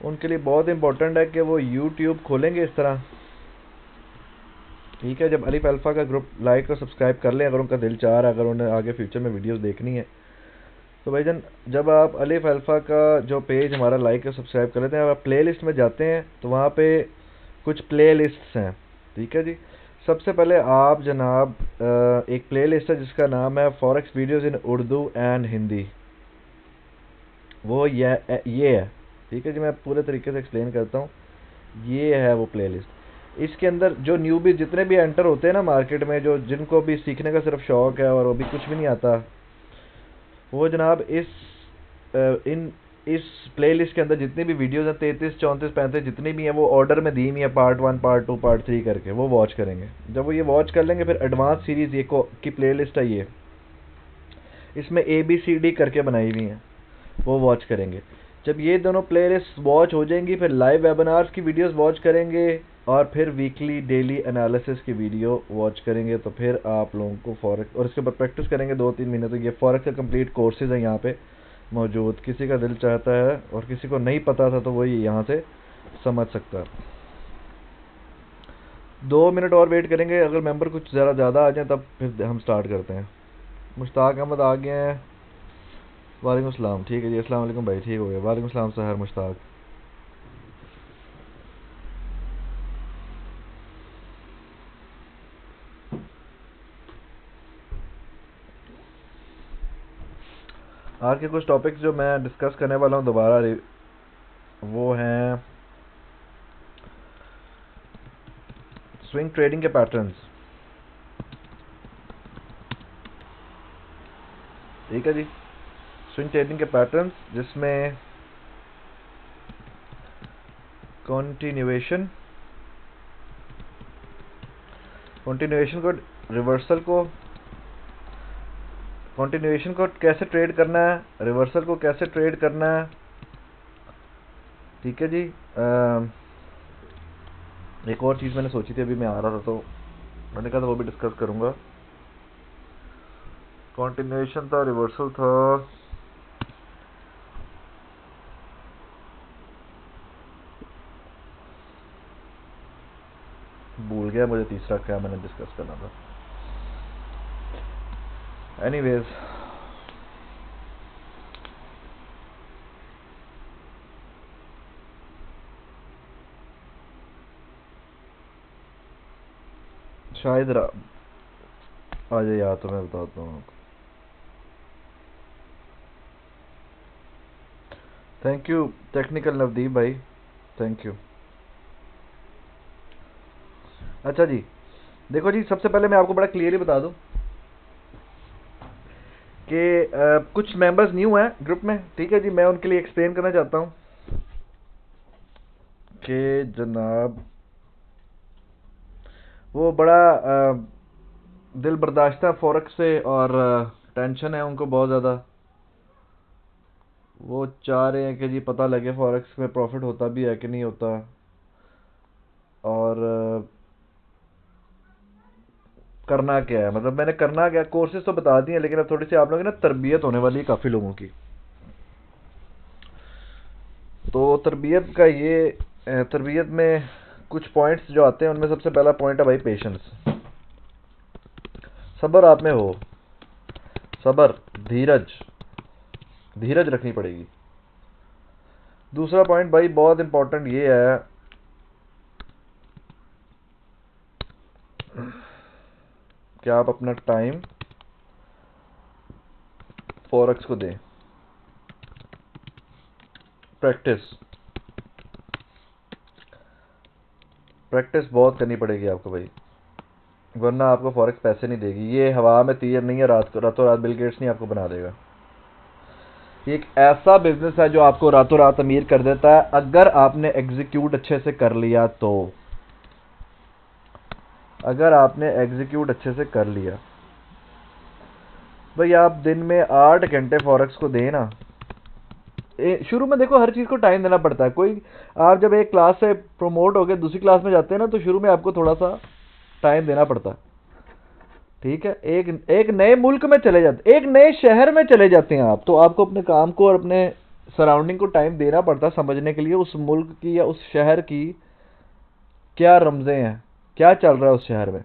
उनके लिए बहुत इंपॉर्टेंट है कि वो यूट्यूब खोलेंगे इस तरह, ठीक है। जब अलिफ अल्फ़ा का ग्रुप लाइक और सब्सक्राइब कर लें, अगर उनका दिल चाह रहा है, अगर उन्हें आगे फ्यूचर में वीडियोस देखनी है, तो भाईजान जब आप अलिफ अल्फ़ा का जो पेज हमारा लाइक और सब्सक्राइब कर लेते हैं, आप प्ले लिस्ट में जाते हैं तो वहाँ पे कुछ प्ले लिस्ट्स हैं, ठीक है जी। सबसे पहले आप जनाब एक प्ले लिस्ट है जिसका नाम है forex videos in Urdu and Hindi, वो ये है, ठीक है जी। मैं पूरे तरीके से एक्सप्लेन करता हूँ। ये है वो प्ले लिस्ट। इसके अंदर जो न्यूबी जितने भी एंटर होते हैं ना मार्केट में, जो जिनको भी सीखने का सिर्फ शौक है और अभी कुछ भी नहीं आता, वो जनाब इस प्लेलिस्ट के अंदर जितनी भी वीडियोस हैं 33 34 35 जितनी भी हैं वो ऑर्डर में दी हुई है, पार्ट 1 पार्ट 2 पार्ट 3 करके वो वॉच करेंगे। जब वो ये वॉच कर लेंगे फिर एडवांस सीरीज ये की प्लेलिस्ट है, ये इसमें ABCD करके बनाई हुई है, वो वॉच करेंगे। जब ये दोनों प्लेलिस्ट वॉच हो जाएंगी फिर लाइव वेबिनार्स की वीडियोस वॉच करेंगे और फिर वीकली डेली एनालिसिस की वीडियो वॉच करेंगे। तो फिर आप लोगों को फॉरेक्स और इसके ऊपर प्रैक्टिस करेंगे 2-3 महीने। तो ये फॉरेक्स का कंप्लीट कोर्सेज है यहाँ पे मौजूद। किसी का दिल चाहता है और किसी को नहीं पता था तो वही यहाँ से समझ सकता है। 2 मिनट और वेट करेंगे, अगर मेंबर कुछ ज़्यादा आ जाए तब फिर हम स्टार्ट करते हैं। मुश्ताक अहमद आ गए हैं, वालेकुम सलाम, ठीक है जी। अस्सलाम वालेकुम भाई, ठीक हो गया। वालेकुम सलाम सहर मुश्ताक। आज के कुछ टॉपिक्स जो मैं डिस्कस करने वाला हूँ दोबारा वो हैं स्विंग ट्रेडिंग के पैटर्न्स, ठीक है जी। स्विंग ट्रेडिंग के पैटर्न्स जिसमें कंटिन्यूएशन को रिवर्सल को कंटिन्यूएशन को कैसे ट्रेड करना है, रिवर्सल को कैसे ट्रेड करना है, ठीक है जी। एक और चीज़ मैंने सोची थी अभी मैं आ रहा था तो मैंने कहा था वो भी डिस्कस करूंगा। कंटिन्यूएशन था, रिवर्सल था, भूल गया मुझे तीसरा क्या मैंने डिस्कस करना था। एनीवेज शायद आ जाए याद तो मैं बताता हूँ आपको। थैंक यू टेक्निकल नवदीप भाई, थैंक यू। अच्छा जी, देखो जी, सबसे पहले मैं आपको बड़ा क्लियरली बता दूं कि कुछ मेंबर्स न्यू हैं ग्रुप में, ठीक है जी। मैं उनके लिए एक्सप्लेन करना चाहता हूं कि जनाब वो बड़ा दिल बर्दाश्ता फॉरेक्स से और टेंशन है उनको बहुत ज़्यादा। वो चाह रहे हैं कि जी पता लगे फॉरेक्स में प्रॉफिट होता भी है कि नहीं होता, और करना क्या है। मतलब मैंने करना क्या, कोर्सेज तो बता दिए लेकिन अब थोड़ी सी आप लोगों की ना तरबियत होने वाली है काफ़ी लोगों की। तो तरबियत का ये तरबियत में कुछ पॉइंट्स जो आते हैं उनमें सबसे पहला पॉइंट है भाई पेशेंस। सब्र आप में हो, सब्र, धीरज, धीरज रखनी पड़ेगी। दूसरा पॉइंट भाई बहुत इंपॉर्टेंट ये है कि आप अपना टाइम फॉरेक्स को दें। प्रैक्टिस प्रैक्टिस बहुत करनी पड़ेगी आपको भाई, वरना आपको फॉरेक्स पैसे नहीं देगी। ये हवा में तीर नहीं है, रातों रात बिल गेट्स नहीं आपको बना देगा। ये एक ऐसा बिजनेस है जो आपको रातों रात अमीर कर देता है अगर आपने एग्जीक्यूट अच्छे से कर लिया तो। अगर आपने एग्जीक्यूट अच्छे से कर लिया भाई, आप दिन में 8 घंटे फॉरेक्स को दें ना। शुरू में देखो हर चीज़ को टाइम देना पड़ता है। कोई आप जब एक क्लास से प्रमोट होकर दूसरी क्लास में जाते हैं ना तो शुरू में आपको थोड़ा सा टाइम देना पड़ता है, ठीक है। एक नए मुल्क में चले जाते, एक नए शहर में चले जाते हैं आप, तो आपको अपने काम को और अपने सराउंडिंग को टाइम देना पड़ता है समझने के लिए उस मुल्क की या उस शहर की क्या रमज़ें हैं, क्या चल रहा है उस शहर में।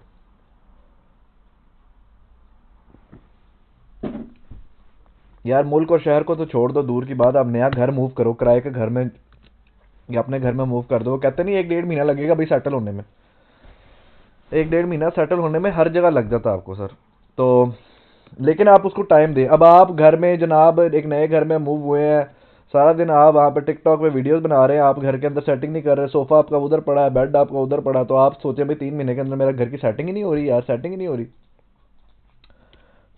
यार मुल्क और शहर को तो छोड़ दो, दूर की बात, आप नया घर मूव करो, किराए के घर में या अपने घर में मूव कर दो, वो कहते नहीं 1-1.5 महीना लगेगा भाई सेटल होने में। 1-1.5 महीना सेटल होने में हर जगह लग जाता है आपको सर। तो लेकिन आप उसको टाइम दें। अब आप घर में जनाब एक नए घर में मूव हुए हैं, सारा दिन आप वहाँ पे टिकटॉक पे वीडियोस बना रहे हैं, आप घर के अंदर सेटिंग नहीं कर रहे, सोफा आपका उधर पड़ा है, बेड आपका उधर पड़ा है, तो आप सोचें भाई 3 महीने के अंदर मेरा घर की सेटिंग ही नहीं हो रही यार, सेटिंग ही नहीं हो रही।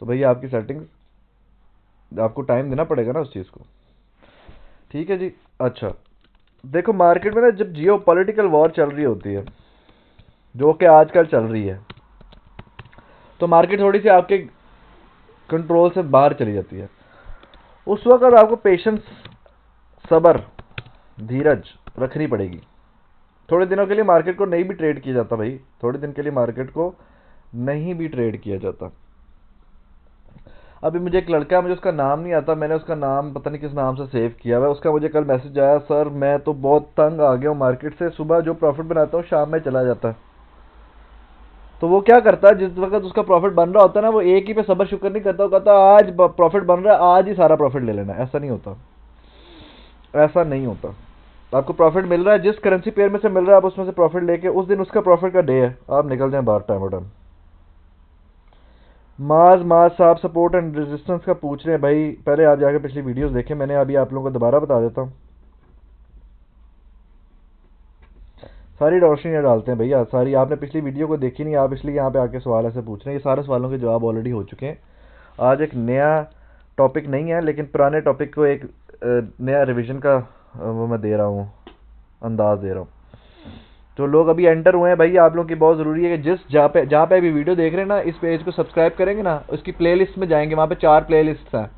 तो भैया आपकी सेटिंग, आपको टाइम देना पड़ेगा ना उस चीज़ को। ठीक है जी। अच्छा, देखो मार्केट में ना जब जियो पॉलिटिकल वॉर चल रही होती है, जो कि आजकल चल रही है, तो मार्केट थोड़ी सी आपके कंट्रोल से बाहर चली जाती है। उस वक्त आपको पेशेंस, सब्र, धीरज रखनी पड़ेगी। थोड़े दिनों के लिए मार्केट को नहीं भी ट्रेड किया जाता भाई, थोड़े दिन के लिए मार्केट को नहीं भी ट्रेड किया जाता। अभी मुझे एक लड़का है, मुझे उसका नाम नहीं आता, मैंने उसका नाम पता नहीं किस नाम से सेव किया हुआ है, उसका मुझे कल मैसेज आया, सर मैं तो बहुत तंग आ गया हूँ मार्केट से, सुबह जो प्रॉफिट बनाता हूँ शाम में चला जाता है। तो वो क्या करता है, जिस वक्त उसका प्रॉफिट बन रहा होता है ना, वो एक ही पे सब्र शुक्र नहीं करता, वो कहता आज प्रॉफिट बन रहा है आज ही सारा प्रॉफिट ले लेना। ऐसा नहीं होता, ऐसा नहीं होता। आपको प्रॉफिट मिल रहा है, जिस करेंसी पेयर में से मिल रहा है आप उसमें से प्रॉफिट लेके, उस दिन उसका प्रॉफिट का डे है, आप निकल जाएं बाहर टाइम टाइम। माज माज साहब सपोर्ट एंड रेजिस्टेंस का पूछ रहे हैं भाई, पहले आप जाके पिछली वीडियोस देखें, मैंने अभी आप लोगों को दोबारा बता देता हूँ। सारी रोशनी डालते हैं भैया, सारी आपने पिछली वीडियो को देखी नहीं, आप इसलिए यहाँ पे आके सवाल ऐसे पूछ रहे हैं। ये सारे सवालों के जवाब ऑलरेडी हो चुके हैं। आज एक नया टॉपिक नहीं है, लेकिन पुराने टॉपिक को एक नया रिवीजन का वो मैं दे रहा हूँ, अंदाज दे रहा हूँ। जो लोग अभी एंटर हुए हैं भाई, आप लोगों की बहुत ज़रूरी है कि जिस जहाँ पे अभी वीडियो देख रहे हैं ना, इस पेज को सब्सक्राइब करेंगे ना, उसकी प्लेलिस्ट में जाएंगे, वहाँ पे 4 प्लेलिस्ट हैं।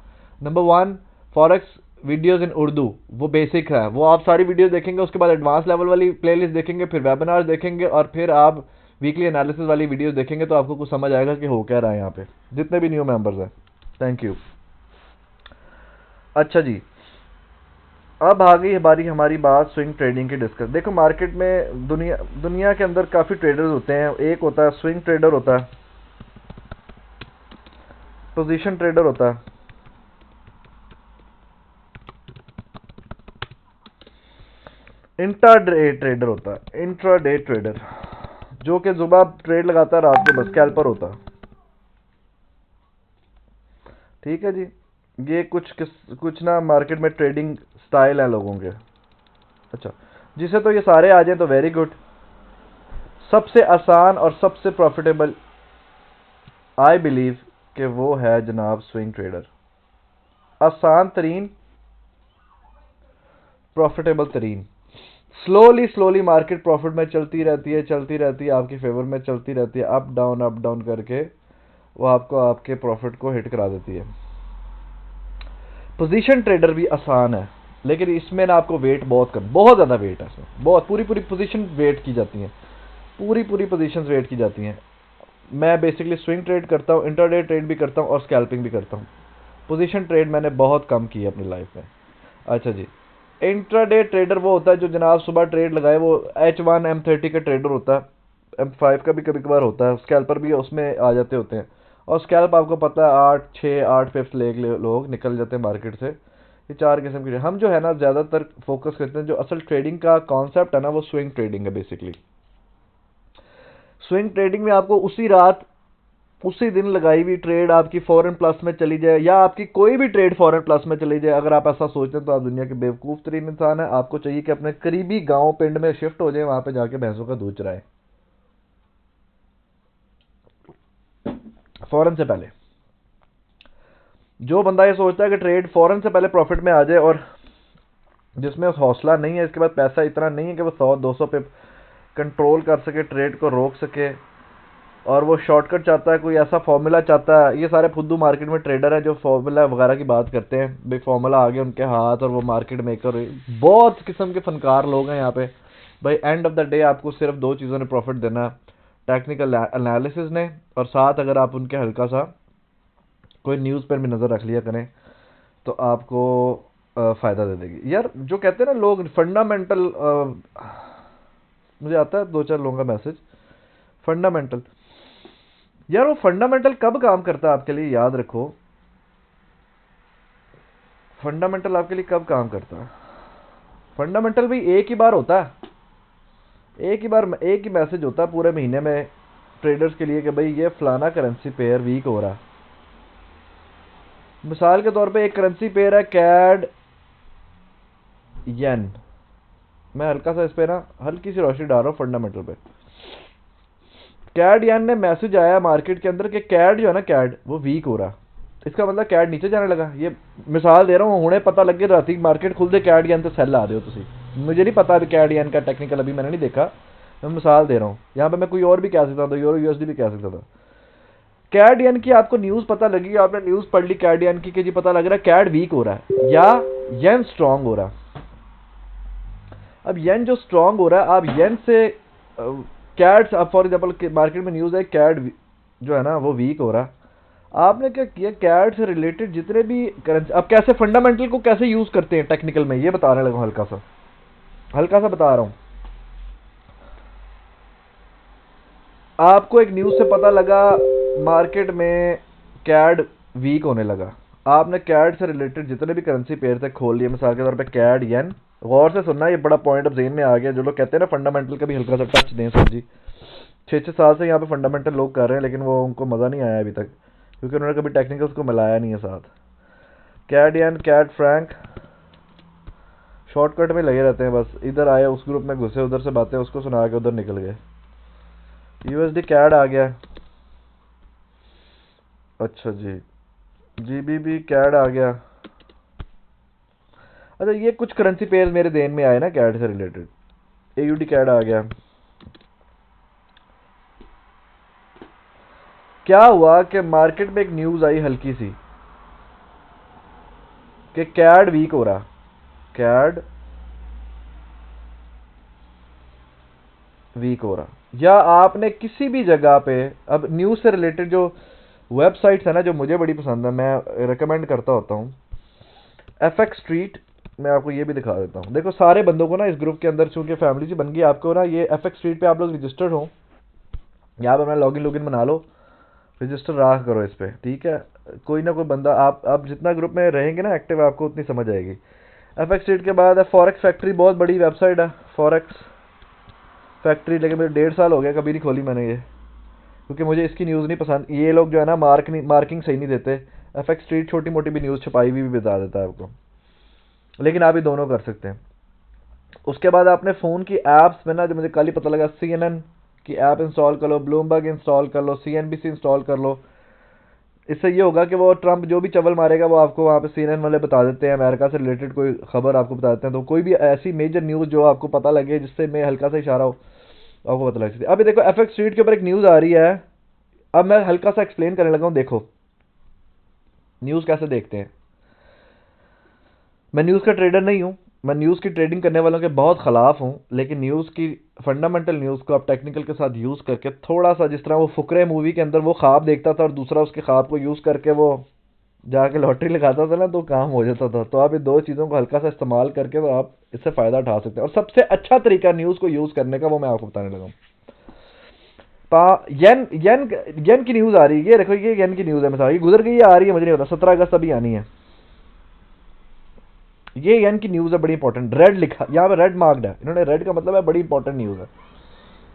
Number 1 forex videos in Urdu, वो बेसिक है, वो आप सारी वीडियो देखेंगे, उसके बाद एडवांस लेवल वाली प्लेलिस्ट देखेंगे, फिर वेबिनार देखेंगे, और फिर आप वीकली एनालिसिस वाली वीडियोस देखेंगे, तो आपको कुछ समझ आएगा कि हो क्या रहा है यहाँ पे, जितने भी न्यू मेंबर्स हैं। Thank you. अच्छा जी, अब आ गई बारी हमारी बात स्विंग ट्रेडिंग की डिस्कस। देखो मार्केट में दुनिया दुनिया के अंदर काफ़ी ट्रेडर्स होते हैं। एक होता है स्विंग ट्रेडर, होता है पोजीशन ट्रेडर, होता है इंट्राडे ट्रेडर, होता है इंट्राडे ट्रेडर, जो कि सुबह ट्रेड लगाता है, रात को बस स्कैल्पर होता है। ठीक है जी, ये कुछ ना मार्केट में ट्रेडिंग स्टाइल है लोगों के। अच्छा, जिसे तो ये सारे आ जाए तो वेरी गुड। सबसे आसान और सबसे प्रॉफिटेबल आई बिलीव कि वो है जनाब स्विंग ट्रेडर। आसान तरीन, प्रॉफिटेबल तरीन। स्लोली स्लोली मार्केट प्रॉफिट में चलती रहती है, चलती रहती है, आपकी फेवर में चलती रहती है, अप डाउन करके वो आपको आपके प्रॉफिट को हिट करा देती है। पोजीशन ट्रेडर भी आसान है, लेकिन इसमें ना आपको वेट बहुत ज़्यादा वेट है इसमें, बहुत पूरी पूरी पोजीशन वेट की जाती हैं, पूरी पूरी पोजीशंस वेट की जाती हैं। मैं बेसिकली स्विंग ट्रेड करता हूँ, इंटरडे ट्रेड भी करता हूँ और स्कैल्पिंग भी करता हूँ। पोजीशन ट्रेड मैंने बहुत कम की है अपनी लाइफ में। अच्छा जी, इंट्राडे ट्रेडर वो होता है जो जनाब सुबह ट्रेड लगाए, वो H1 M30 का ट्रेडर होता है, M5 का भी कभी कभार होता है, स्कैल्पर भी उसमें आ जाते होते हैं। और स्कैल्प आपको पता है 8 पिप्स ले लोग निकल जाते हैं मार्केट से। ये 4 किस्म की, हम जो है ना ज़्यादातर फोकस करते हैं, जो असल ट्रेडिंग का कॉन्सेप्ट है ना, वो स्विंग ट्रेडिंग है बेसिकली। स्विंग ट्रेडिंग में आपको उसी रात उसी दिन लगाई हुई ट्रेड आपकी फॉरेन प्लस में चली जाए, या आपकी कोई भी ट्रेड फॉरेन प्लस में चली जाए, अगर आप ऐसा सोचते हैं तो आप दुनिया के बेवकूफ़ तरीन इंसान है। आपको चाहिए कि अपने करीबी गांव पिंड में शिफ्ट हो जाए, वहां पे जाके भैंसों का दूध चराए फॉरेन से पहले। जो बंदा ये सोचता है कि ट्रेड फॉरेन से पहले प्रॉफिट में आ जाए, और जिसमें हौसला नहीं है, इसके बाद पैसा इतना नहीं है कि वो 100-200 पे कंट्रोल कर सके, ट्रेड को रोक सके, और वो शॉर्टकट चाहता है, कोई ऐसा फॉर्मूला चाहता है। ये सारे फुद्दू मार्केट में ट्रेडर हैं जो फॉर्मूला वगैरह की बात करते हैं, भाई फॉर्मूला आ गया उनके हाथ और वो मार्केट मेकर। बहुत किस्म के फनकार लोग हैं यहाँ पे भाई। एंड ऑफ द डे आपको सिर्फ 2 चीज़ों ने प्रॉफिट देना, टेक्निकल एनालिसिस ने, और साथ अगर आप उनके हल्का सा कोई न्यूज़ पर भी नज़र रख लिया करें, तो आपको फ़ायदा दे देगी यार। जो कहते हैं ना लोग फंडामेंटल, मुझे आता है दो चार लोगों का मैसेज, फंडामेंटल। यार वो फंडामेंटल कब काम करता है आपके लिए, याद रखो, फंडामेंटल आपके लिए कब काम करता है। फंडामेंटल भी एक ही बार होता है, एक ही बार एक ही मैसेज होता है पूरे महीने में ट्रेडर्स के लिए कि भाई ये फलाना करेंसी पेयर वीक हो रहा है। मिसाल के तौर पे एक करेंसी पेयर है कैड येन, मैं हल्का सा इस पे ना हल्की सी रोशनी डाल रहा हूँ फंडामेंटल पे। कैड येन ने मैसेज आया मार्केट के अंदर कि कैड जो है ना, कैड वो वीक हो रहा, इसका मतलब कैड नीचे जाने लगा। ये मिसाल दे रहा हूँ, हुणे पता लगे राती मार्केट खुलते कैड येन तो सेल आ रहे हो तुसी, मुझे नहीं पता अभी कैड येन का टेक्निकल अभी मैंने नहीं देखा, मैं मिसाल दे रहा हूँ। यहाँ पे मैं कोई और भी कह सकता था, यूरो यूएसडी भी कह सकता था। कैड येन की आपको न्यूज़ पता लगी, आपने न्यूज़ पढ़ ली कैड येन की कि जी पता लग रहा है कैड वीक हो रहा है या येन स्ट्रांग हो रहा है। अब येन जो स्ट्रांग हो रहा है, आप येन से कैड, अब फॉर एग्जांपल मार्केट में न्यूज़ है कैड जो है ना वो वीक हो रहा, आपने क्या किया, कैड से रिलेटेड जितने भी करेंसी, अब कैसे फंडामेंटल को कैसे यूज करते हैं टेक्निकल में ये बताने लगा हूं, हल्का सा बता रहा हूं। आपको एक न्यूज से पता लगा मार्केट में कैड वीक होने लगा, आपने कैड से रिलेटेड जितने भी करेंसी पेयर थे खोल लिए, मिसाल के तौर पे कैड येन। गौर से सुनना, ये बड़ा पॉइंट अब जेन में आ गया। जो लोग कहते हैं ना फंडामेंटल का भी हल्का सा टच दें सर जी, 6 6 साल से यहाँ पे फंडामेंटल लोग कर रहे हैं लेकिन वो उनको मज़ा नहीं आया अभी तक, क्योंकि उन्होंने कभी टेक्निकल्स को मिलाया नहीं है साथ। कैड येन, कैड फ्रैंक, शॉर्टकट में लगे रहते हैं बस, इधर आए उस ग्रुप में घुसे, उधर से बातें उसको सुना के उधर निकल गए। यूएसडी कैड आ गया, अच्छा जी, जीबीबी कैड आ गया। अच्छा ये कुछ करेंसी पेयर मेरे देन में आए ना कैड से रिलेटेड, एयूडी कैड आ गया। क्या हुआ कि मार्केट में एक न्यूज आई हल्की सी कि कैड वीक हो रहा, कैड वीक हो रहा, या आपने किसी भी जगह पे, अब न्यूज़ से रिलेटेड जो वेबसाइट्स है ना जो मुझे बड़ी पसंद है, मैं रिकमेंड करता होता हूँ, एफएक्स स्ट्रीट। मैं आपको ये भी दिखा देता हूँ, देखो सारे बंदों को ना इस ग्रुप के अंदर चूंकि फैमिली सी बन गई, आपको ना ये एफएक्स स्ट्रीट पे आप लोग रजिस्टर्ड हो, यहाँ पे अपना लॉगिन बना लो, रजिस्टर रहा करो इस पे, ठीक है। कोई ना कोई बंदा, आप जितना ग्रुप में रहेंगे ना एक्टिव, आपको उतनी समझ आएगी। एफएक्स स्ट्रीट के बाद है फॉरेक्स फैक्ट्री, बहुत बड़ी वेबसाइट है फॉरेक्स फैक्ट्री, लेकिन मेरे 1.5 साल हो गया कभी नहीं खोली मैंने ये, क्योंकि मुझे इसकी न्यूज़ नहीं पसंद। ये लोग जो है ना मार्किंग सही नहीं देते। एफएक्स स्ट्रीट छोटी मोटी भी न्यूज़ छपाई हुई भी बता देता है आपको, लेकिन आप ये दोनों कर सकते हैं। उसके बाद आपने फ़ोन की ऐप्स में ना, जो मुझे कल ही पता लगा, CNN की ऐप इंस्टॉल कर लो, ब्लूमबर्ग इंस्टॉल कर लो, CNBC इंस्टॉल कर लो। इससे ये होगा कि वो ट्रंप जो भी चवल मारेगा वो आपको वहाँ पे CNN वाले बता देते हैं, अमेरिका से रिलेटेड कोई खबर आपको बता देते हैं। तो कोई भी ऐसी मेजर न्यूज़ जो आपको पता लगे जिससे मैं हल्का सा इशारा हो, आपको पता लग सकती है। अभी देखो एफएक्स स्ट्रीट के ऊपर एक न्यूज़ आ रही है, अब मैं हल्का सा एक्सप्लेन करने लगा हूँ। देखो न्यूज़ कैसे देखते हैं, मैं न्यूज़ का ट्रेडर नहीं हूँ, मैं न्यूज़ की ट्रेडिंग करने वालों के बहुत ख़िलाफ़ हूँ, लेकिन न्यूज़ की फंडामेंटल न्यूज़ को आप टेक्निकल के साथ यूज़ करके थोड़ा सा, जिस तरह वो फुकरे मूवी के अंदर वो ख्वाब देखता था और दूसरा उसके ख्वाब को यूज़ करके वो जाके लॉटरी लगाता था ना, तो काम हो जाता था। तो आप ये दो चीज़ों को हल्का सा इस्तेमाल करके तो आप इससे फ़ायदा उठा सकते हैं। और सबसे अच्छा तरीका न्यूज़ को यूज़ करने का वो मैं आपको बताने लगा हूँ। येन येन येन की न्यूज़ आ रही है, ये देखो ये येन की न्यूज़ है, मिसाल ये गुजर गई आ रही है मुझे नहीं पता, 17 अगस्त अभी आनी है। ये येन की न्यूज़ है, बड़ी इंपॉर्टेंट, रेड लिखा यहाँ पे, रेड मार्क्ड है इन्होंने, रेड का मतलब है बड़ी इंपॉर्टेंट न्यूज़ है।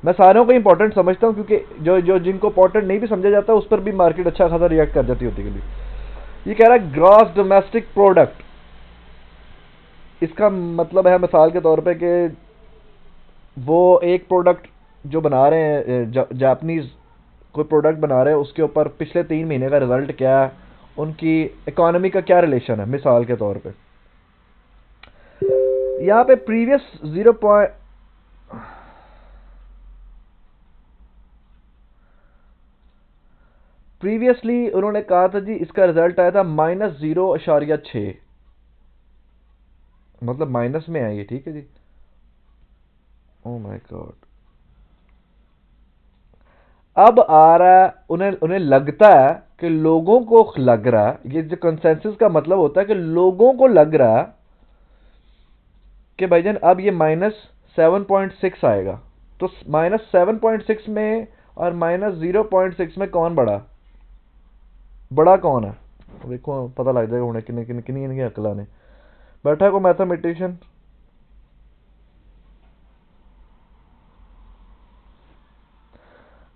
मैं सारों को इंपॉर्टेंट समझता हूँ, क्योंकि जो जो जिनको इंपॉर्टेंट नहीं भी समझा जाता उस पर भी मार्केट अच्छा खासा रिएक्ट कर जाती होती है। ये कह रहा है ग्रॉस डोमेस्टिक प्रोडक्ट, इसका मतलब है मिसाल के तौर पे कि वो एक प्रोडक्ट जो बना रहे हैं, जापानीज कोई प्रोडक्ट बना रहे हैं, उसके ऊपर पिछले 3 महीने का रिजल्ट क्या है, उनकी इकोनॉमी का क्या रिलेशन है। मिसाल के तौर पे यहाँ पे प्रीवियस 0 प्रीवियसली उन्होंने कहा था जी, इसका रिजल्ट आया था -0.6, मतलब माइनस में है ये, ठीक है जी। ओ माय गॉड, अब आ रहा है, उन्हें उन्हें लगता है कि लोगों को लग रहा है, ये जो कंसेंसस का मतलब होता है कि लोगों को लग रहा है कि भाईजान अब ये -7.6 आएगा, तो -7.6 में और -0.6 में कौन बड़ा बड़ा कौन है? देखो पता लग जाएगा उन्हें किन्नी किन्नी किन्नी इनकी अकल ने बैठा है को मैथमेटिशियन।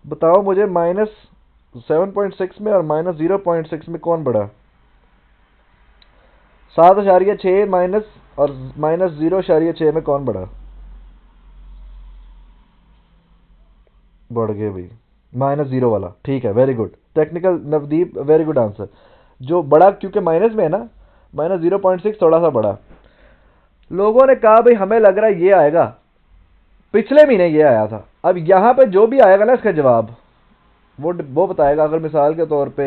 बताओ मुझे -7.6 में और -0.6 में कौन बड़ा? 7.6 माइनस और -0.6 में कौन बड़ा? बढ़ गए भाई, -0 वाला। ठीक है, very good technical Navdeep, very good answer. जो बड़ा क्योंकि माइनस में है ना, -0.6 थोड़ा सा बड़ा। लोगों ने कहा भाई हमें लग रहा है ये आएगा, पिछले महीने ये आया था। अब यहां पे जो भी आएगा ना इसका जवाब वो बताएगा। अगर मिसाल के तौर पे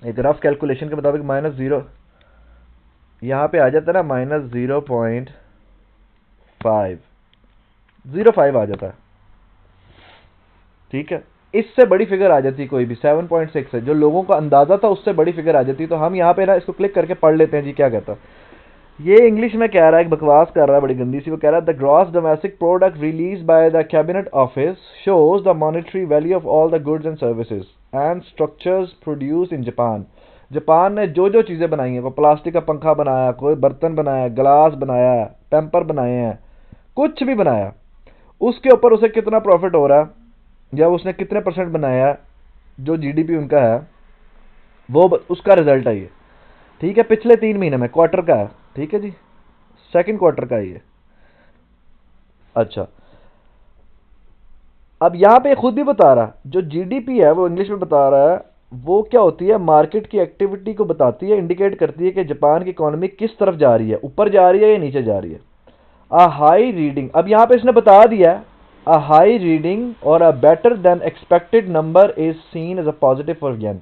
एक रफ कैलकुलेशन के मुताबिक -0 यहाँ पे आ जाता है ना, -0.505 आ जाता है। ठीक है, इससे बड़ी फिगर आ जाती कोई भी 7.6 है, जो लोगों का अंदाजा था उससे बड़ी फिगर आ जाती। तो हम यहाँ पे ना इसको क्लिक करके पढ़ लेते हैं जी क्या कहता है। ये इंग्लिश में कह रहा है, एक बकवास कर रहा है बड़ी गंदी सी। वो कह रहा है the gross domestic product release by the cabinet office shows the monetary value of all the goods and services and structures produce in Japan. Japan ने जो जो चीज़ें बनाई हैं, कोई प्लास्टिक का पंखा बनाया, कोई बर्तन बनाया, ग्लास बनाया, पैम्पर बनाए हैं, कुछ भी बनाया, उसके ऊपर उसे कितना प्रॉफिट हो रहा है या उसने कितने % बनाया, जो जीडीपी उनका है वो उसका रिजल्ट है ये। ठीक है, पिछले 3 महीने में क्वार्टर का है। ठीक है जी, सेकंड क्वार्टर का है ये। अच्छा, अब यहां पे खुद भी बता रहा, जो जीडीपी है वो इंग्लिश में बता रहा है, वो क्या होती है, मार्केट की एक्टिविटी को बताती है, इंडिकेट करती है कि जापान की इकोनॉमी किस तरफ जा रही है, ऊपर जा रही है या नीचे जा रही है। अ हाई रीडिंग, अब यहां पे इसने बता दिया, अ हाई रीडिंग और a better than expected number is seen as a positive for yen.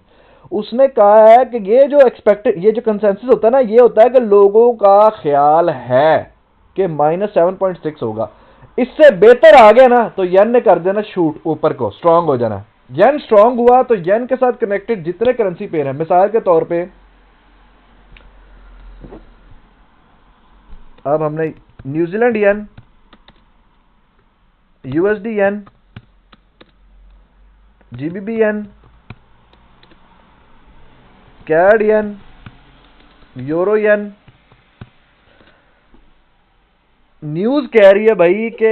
उसने कहा है कि ये जो एक्सपेक्टेड, ये जो कंसेंसस होता है ना, ये होता है कि लोगों का ख्याल है कि -7.6 होगा। इससे बेहतर आ गया ना तो येन ने कर देना शूट ऊपर को, स्ट्रांग हो जाना। येन स्ट्रांग हुआ तो येन के साथ कनेक्टेड जितने करेंसी पेयर हैं, मिसाल के तौर पे अब हमने न्यूजीलैंड येन, यूएसडी येन, जीबीबी येन, कैड येन, यूरो येन। न्यूज कह रही है भाई कि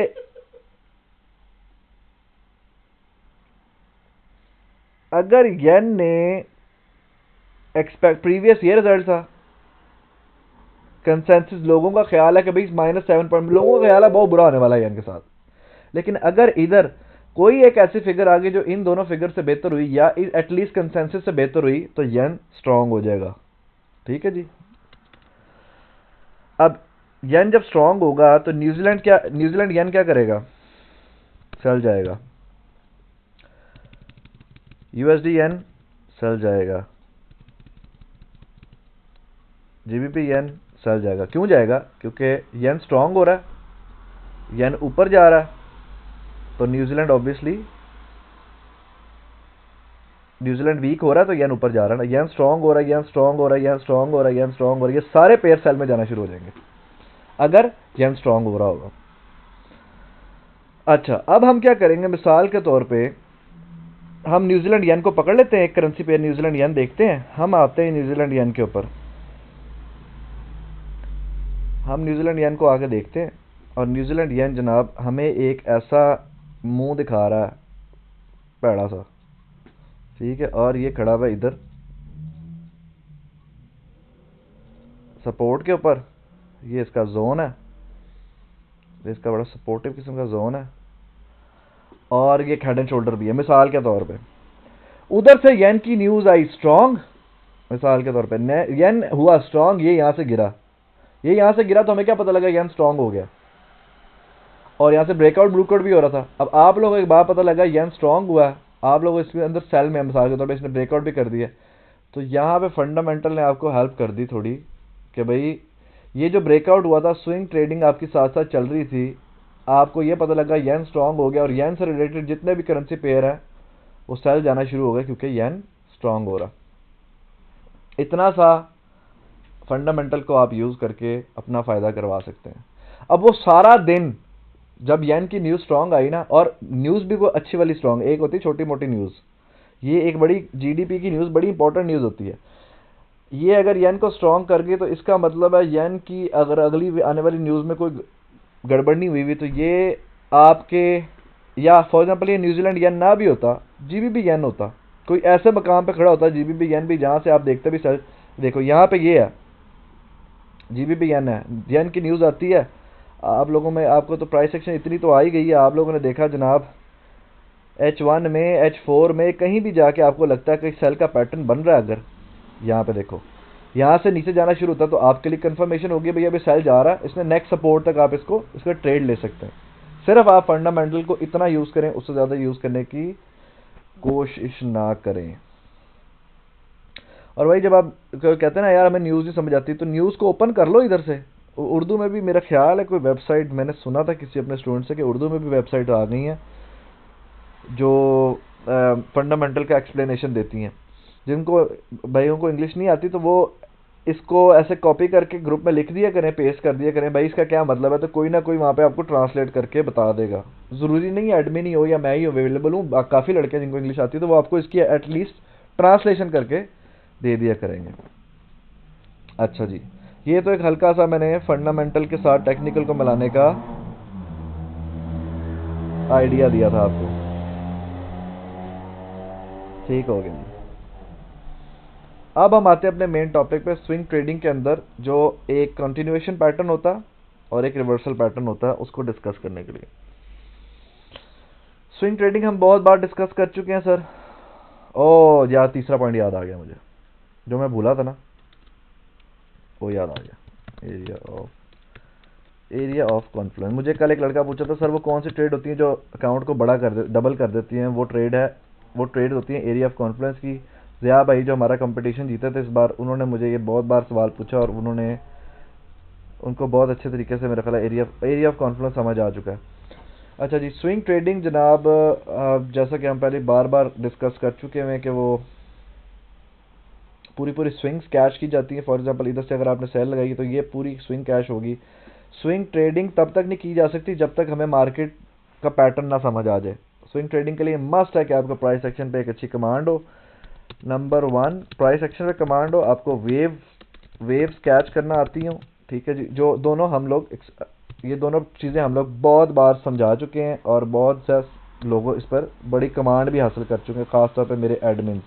अगर येन ने एक्सपेक्ट प्रीवियस ईयर रिजल्ट था, कंसेंसस लोगों का ख्याल है कि भाई -7 लोगों का ख्याल है बहुत बुरा होने वाला है येन के साथ, लेकिन अगर इधर कोई एक ऐसी फिगर आ गई जो इन दोनों फिगर से बेहतर हुई या एटलीस्ट कंसेंसस से बेहतर हुई तो येन स्ट्रांग हो जाएगा। ठीक है जी, अब येन जब स्ट्रांग होगा तो न्यूजीलैंड येन क्या करेगा, चल जाएगा। यूएसडी येन चल जाएगा, जीबीपी येन चल जाएगा। क्यों जाएगा? क्योंकि येन स्ट्रांग हो रहा है, येन ऊपर जा रहा है, तो न्यूजीलैंड ऑब्वियसली, न्यूजीलैंड वीक हो रहा है तो येन ऊपर जा रहा है ना। येन स्ट्रांग हो रहा है, येन स्ट्रांग हो रहा है, येन स्ट्रांग हो रहा है, येन स्ट्रांग हो रहा है, ये सारे पेयर सेल में जाना शुरू हो जाएंगे अगर येन स्ट्रांग हो रहा होगा। अच्छा, अब हम क्या करेंगे, मिसाल के तौर पे हम न्यूजीलैंड येन को पकड़ लेते हैं, एक करेंसी पेयर न्यूजीलैंड येन देखते हैं। हम आते हैं न्यूजीलैंड येन के ऊपर, हम न्यूजीलैंड येन को आके देखते हैं और न्यूजीलैंड येन जनाब हमें एक ऐसा मुंह दिखा रहा है पैड़ा सा। ठीक है, और ये खड़ा हुआ इधर सपोर्ट के ऊपर, ये इसका जोन है, इसका बड़ा सपोर्टिव किस्म का जोन है, और ये हेड एंड शोल्डर भी है। मिसाल के तौर पे उधर से येन की न्यूज आई स्ट्रांग, मिसाल के तौर पे येन हुआ स्ट्रांग, ये यहां से गिरा, ये यहां से गिरा, तो हमें क्या पता लगा, येन स्ट्रांग हो गया और यहां से ब्रेकआउट ब्लूकआउट भी हो रहा था। अब आप लोगों को एक बात पता लगा, येन स्ट्रांग हुआ है, आप लोग इसके अंदर सेल में, मिसाल के तौर पे इसने ब्रेकआउट भी कर दिया, तो यहाँ पे फंडामेंटल ने आपको हेल्प कर दी थोड़ी कि भाई ये जो ब्रेकआउट हुआ था, स्विंग ट्रेडिंग आपकी साथ साथ चल रही थी, आपको ये पता लगा येन स्ट्रांग हो गया और येन से रिलेटेड जितने भी करेंसी पेयर है वो सेल जाना शुरू हो गया क्योंकि येन स्ट्रांग हो रहा। इतना सा फंडामेंटल को आप यूज़ करके अपना फ़ायदा करवा सकते हैं। अब वो सारा दिन जब येन की न्यूज़ स्ट्रांग आई ना, और न्यूज़ भी वो अच्छी वाली स्ट्रांग, एक होती है छोटी मोटी न्यूज़, ये एक बड़ी जीडीपी की न्यूज़ बड़ी इंपॉर्टेंट न्यूज़ होती है। ये अगर येन को स्ट्रांग कर गई तो इसका मतलब है येन की अगर अगली आने वाली न्यूज़ में कोई गड़बड़ नहीं हुई हुई तो ये आपके, या फॉर एग्जांपल ये न्यूजीलैंड येन ना भी होता, जीबीपी येन होता, कोई ऐसे मकाम पे खड़ा होता जीबीपी येन भी, जहाँ से आप देखते भी सर, देखो यहाँ पे ये है जीबीपी येन है, येन की न्यूज़ आती है आप लोगों में, आपको तो प्राइस सेक्शन इतनी तो आ ही गई है, आप लोगों ने देखा जनाब H1 में H4 में कहीं भी जाके आपको लगता है कि सेल का पैटर्न बन रहा है, अगर यहाँ पे देखो यहाँ से नीचे जाना शुरू होता है तो आपके लिए कंफर्मेशन होगी भैया अभी सेल जा रहा है, इसने नेक्स्ट सपोर्ट तक आप इसका ट्रेड ले सकते हैं। सिर्फ आप फंडामेंटल को इतना यूज़ करें, उससे ज़्यादा यूज़ करने की कोशिश ना करें। और भाई जब आप कहते हैं ना यार हमें न्यूज़ नहीं समझ आती, तो न्यूज़ को ओपन कर लो इधर से। उर्दू में भी मेरा ख्याल है कोई वेबसाइट, मैंने सुना था किसी अपने स्टूडेंट से कि उर्दू में भी वेबसाइट आ गई हैं जो फंडामेंटल का एक्सप्लेनेशन देती हैं। जिनको भाइयों को इंग्लिश नहीं आती तो वो इसको ऐसे कॉपी करके ग्रुप में लिख दिया करें, पेस्ट कर दिया करें भाई इसका क्या मतलब है, तो कोई ना कोई वहाँ पे आपको ट्रांसलेट करके बता देगा। ज़रूरी नहीं है एडमिन ही हो या मैं ही अवेलेबल हूँ, काफ़ी लड़के जिनको इंग्लिश आती है तो वो आपको इसकी एटलीस्ट ट्रांसलेशन करके दे दिया करेंगे। अच्छा जी, ये तो एक हल्का सा मैंने फंडामेंटल के साथ टेक्निकल को मिलाने का आइडिया दिया था आपको, ठीक हो गया। अब हम आते हैं अपने मेन टॉपिक पे। स्विंग ट्रेडिंग के अंदर जो एक कंटिन्यूएशन पैटर्न होता है और एक रिवर्सल पैटर्न होता है, उसको डिस्कस करने के लिए। स्विंग ट्रेडिंग हम बहुत बार डिस्कस कर चुके हैं सर। ओ यार तीसरा पॉइंट याद आ गया मुझे, जो मैं भूला था ना वो याद आ गया, एरिया ऑफ कॉन्फ्लुएंस। मुझे कल एक लड़का पूछा था सर वो कौन सी ट्रेड होती है जो अकाउंट को बड़ा कर दे, डबल कर देती हैं, वो ट्रेड है, वो ट्रेड होती है एरिया ऑफ कॉन्फ्लुएंस की। ज़िया भाई जो हमारा कंपटीशन जीते थे इस बार, उन्होंने मुझे ये बहुत बार सवाल पूछा और उन्होंने उनको बहुत अच्छे तरीके से मेरा ख्याल एरिया ऑफ कॉन्फ्लुएंस समझ आ चुका है। अच्छा जी, स्विंग ट्रेडिंग जनाब जैसा कि हम पहले बार बार डिस्कस कर चुके हैं कि वो पूरी पूरी स्विंग्स कैश की जाती है। फॉर एग्जांपल इधर से अगर आपने सेल लगाई तो ये पूरी स्विंग कैश होगी। स्विंग ट्रेडिंग तब तक नहीं की जा सकती जब तक हमें मार्केट का पैटर्न ना समझ आ जाए। स्विंग ट्रेडिंग के लिए मस्ट है कि आपको प्राइस एक्शन पे एक अच्छी कमांड हो। नंबर 1 प्राइस एक्शन पे कमांड हो, आपको वेव्स कैच करना आती हो, ठीक है जी। जो दोनों हम लोग ये दोनों चीज़ें हम लोग बहुत बार समझा चुके हैं और बहुत से लोगों इस पर बड़ी कमांड भी हासिल कर चुके हैं, ख़ासतौर पे मेरे एडमिन्स,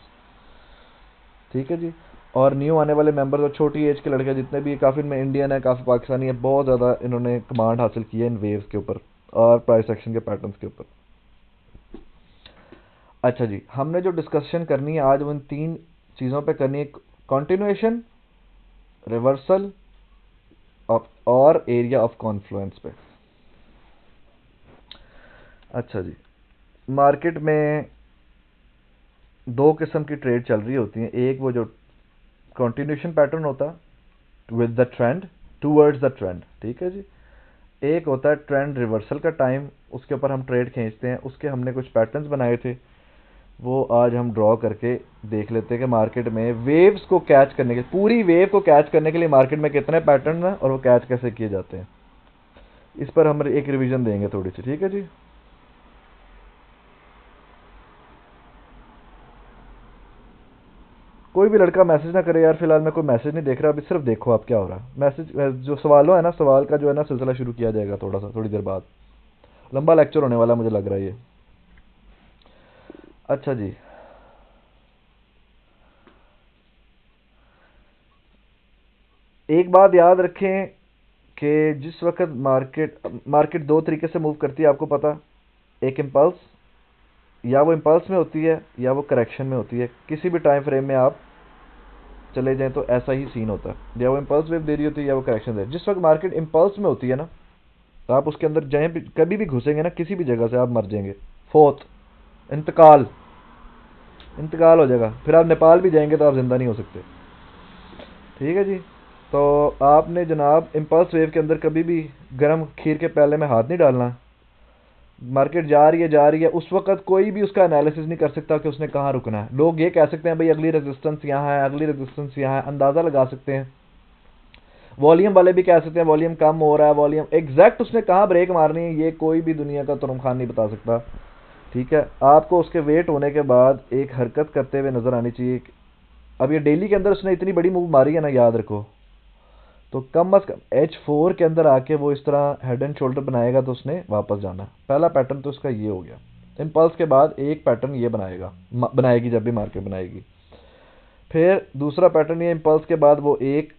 ठीक है जी। और न्यू आने वाले मेंबर्स और छोटी एज के लड़के जितने भी, काफ़ी इनमें इंडियन है, काफ़ी पाकिस्तानी है, बहुत ज़्यादा इन्होंने कमांड हासिल की है इन वेव्स के ऊपर और प्राइस एक्शन के पैटर्न्स के ऊपर। अच्छा जी, हमने जो डिस्कशन करनी है आज वो इन 3 चीज़ों पे करनी है, कंटिन्यूएशन, रिवर्सल और एरिया ऑफ कॉन्फ्लुएंस पे। अच्छा जी, मार्केट में 2 किस्म की ट्रेड चल रही होती हैं। एक वो जो कंटिन्यूएशन पैटर्न होता है with the trend, towards the trend, ठीक है जी। एक होता है ट्रेंड रिवर्सल का टाइम, उसके ऊपर हम ट्रेड खींचते हैं। उसके हमने कुछ पैटर्न्स बनाए थे, वो आज हम ड्रॉ करके देख लेते हैं कि मार्केट में वेव्स को कैच करने के, पूरी वेव को कैच करने के लिए मार्केट में कितने पैटर्न हैं और वो कैच कैसे किए जाते हैं। इस पर हम एक रिवीजन देंगे थोड़ी सी, ठीक है जी। कोई भी लड़का मैसेज ना करे यार, फिलहाल मैं कोई मैसेज नहीं देख रहा अभी, सिर्फ देखो आप क्या हो रहा है। मैसेज जो सवालों है ना, सवाल का जो है ना सिलसिला शुरू किया जाएगा थोड़ा सा, थोड़ी देर बाद। लंबा लेक्चर होने वाला मुझे लग रहा है ये। अच्छा जी, एक बात याद रखें कि जिस वक्त मार्केट 2 तरीके से मूव करती है, आपको पता। एक इम्पल्स, या वो इम्पल्स में होती है या वो करेक्शन में होती है। किसी भी टाइम फ्रेम में आप चले जाएं तो ऐसा ही सीन होता है, या वो इम्पल्स वेव दे रही होती है या वो करेक्शन दे रही है। जिस वक्त मार्केट इम्पल्स में होती है ना, तो आप उसके अंदर जहाँ भी कभी भी घुसेंगे ना, किसी भी जगह से आप मर जाएंगे। फोर्थ, इंतकाल, इंतकाल हो जाएगा। फिर आप नेपाल भी जाएंगे तो आप जिंदा नहीं हो सकते, ठीक है जी। तो आपने जनाब इम्पल्स वेव के अंदर कभी भी गर्म खीर के प्याले में हाथ नहीं डालना। मार्केट जा रही है, उस वक्त कोई भी उसका एनालिसिस नहीं कर सकता कि उसने कहाँ रुकना है। लोग ये कह सकते हैं भाई अगली रेजिस्टेंस यहाँ है, अगली रेजिस्टेंस यहाँ है, अंदाज़ा लगा सकते हैं, वॉल्यूम वाले भी कह सकते हैं वॉल्यूम कम हो रहा है, वॉल्यूम एग्जैक्ट उसने कहाँ ब्रेक मारनी है ये कोई भी दुनिया का तुरुम खान नहीं बता सकता। ठीक है, आपको उसके वेट होने के बाद एक हरकत करते हुए नजर आनी चाहिए। अब ये डेली के अंदर उसने इतनी बड़ी मूव मारी है ना, याद रखो, तो कम अज कम H4 के अंदर आके वो इस तरह हेड एंड शोल्डर बनाएगा तो उसने वापस जाना। पहला पैटर्न तो उसका ये हो गया। इम्पल्स के बाद एक पैटर्न ये बनाएगा, बनाएगी जब भी मार्केट बनाएगी। फिर दूसरा पैटर्न ये, इम्पल्स के बाद वो एक